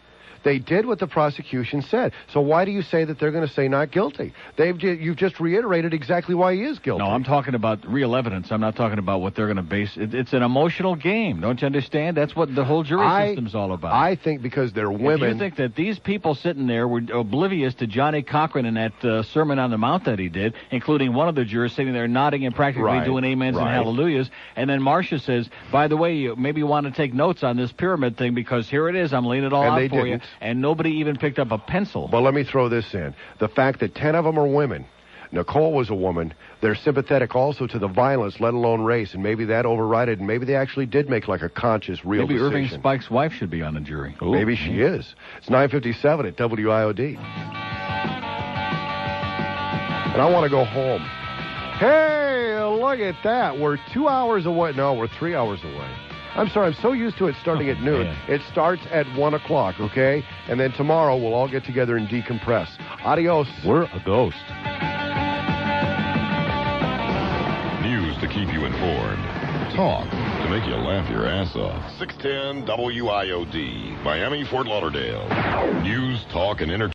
They did what the prosecution said. So why do you say that they're going to say not guilty? You've just reiterated exactly why he is guilty. No, I'm talking about real evidence. I'm not talking about what they're going to base. It's an emotional game. Don't you understand? That's what the whole jury system's all about. I think because they're women. If you think that these people sitting there were oblivious to Johnny Cochran and that Sermon on the Mount that he did, including one of the jurors sitting there nodding and practically doing amens and hallelujahs, and then Marcia says, by the way, you maybe want to take notes on this pyramid thing because here it is, I'm laying it all out for you, and nobody even picked up a pencil. But let me throw this in. The fact that 10 of them are women, Nicole was a woman, they're sympathetic also to the violence, let alone race, and maybe that overrided, and maybe they actually did make like a conscious, real decision. Maybe Irving Spike's wife should be on the jury. Ooh, maybe she is. It's 9:57 at WIOD. And I want to go home. Hey, look at that. We're 2 hours away. No, we're 3 hours away. I'm sorry, I'm so used to it starting at noon. Yeah. It starts at 1 o'clock, okay? And then tomorrow we'll all get together and decompress. Adios. We're a ghost. News to keep you informed. Talk to make you laugh your ass off. 610 WIOD, Miami, Fort Lauderdale. News, talk, and entertainment.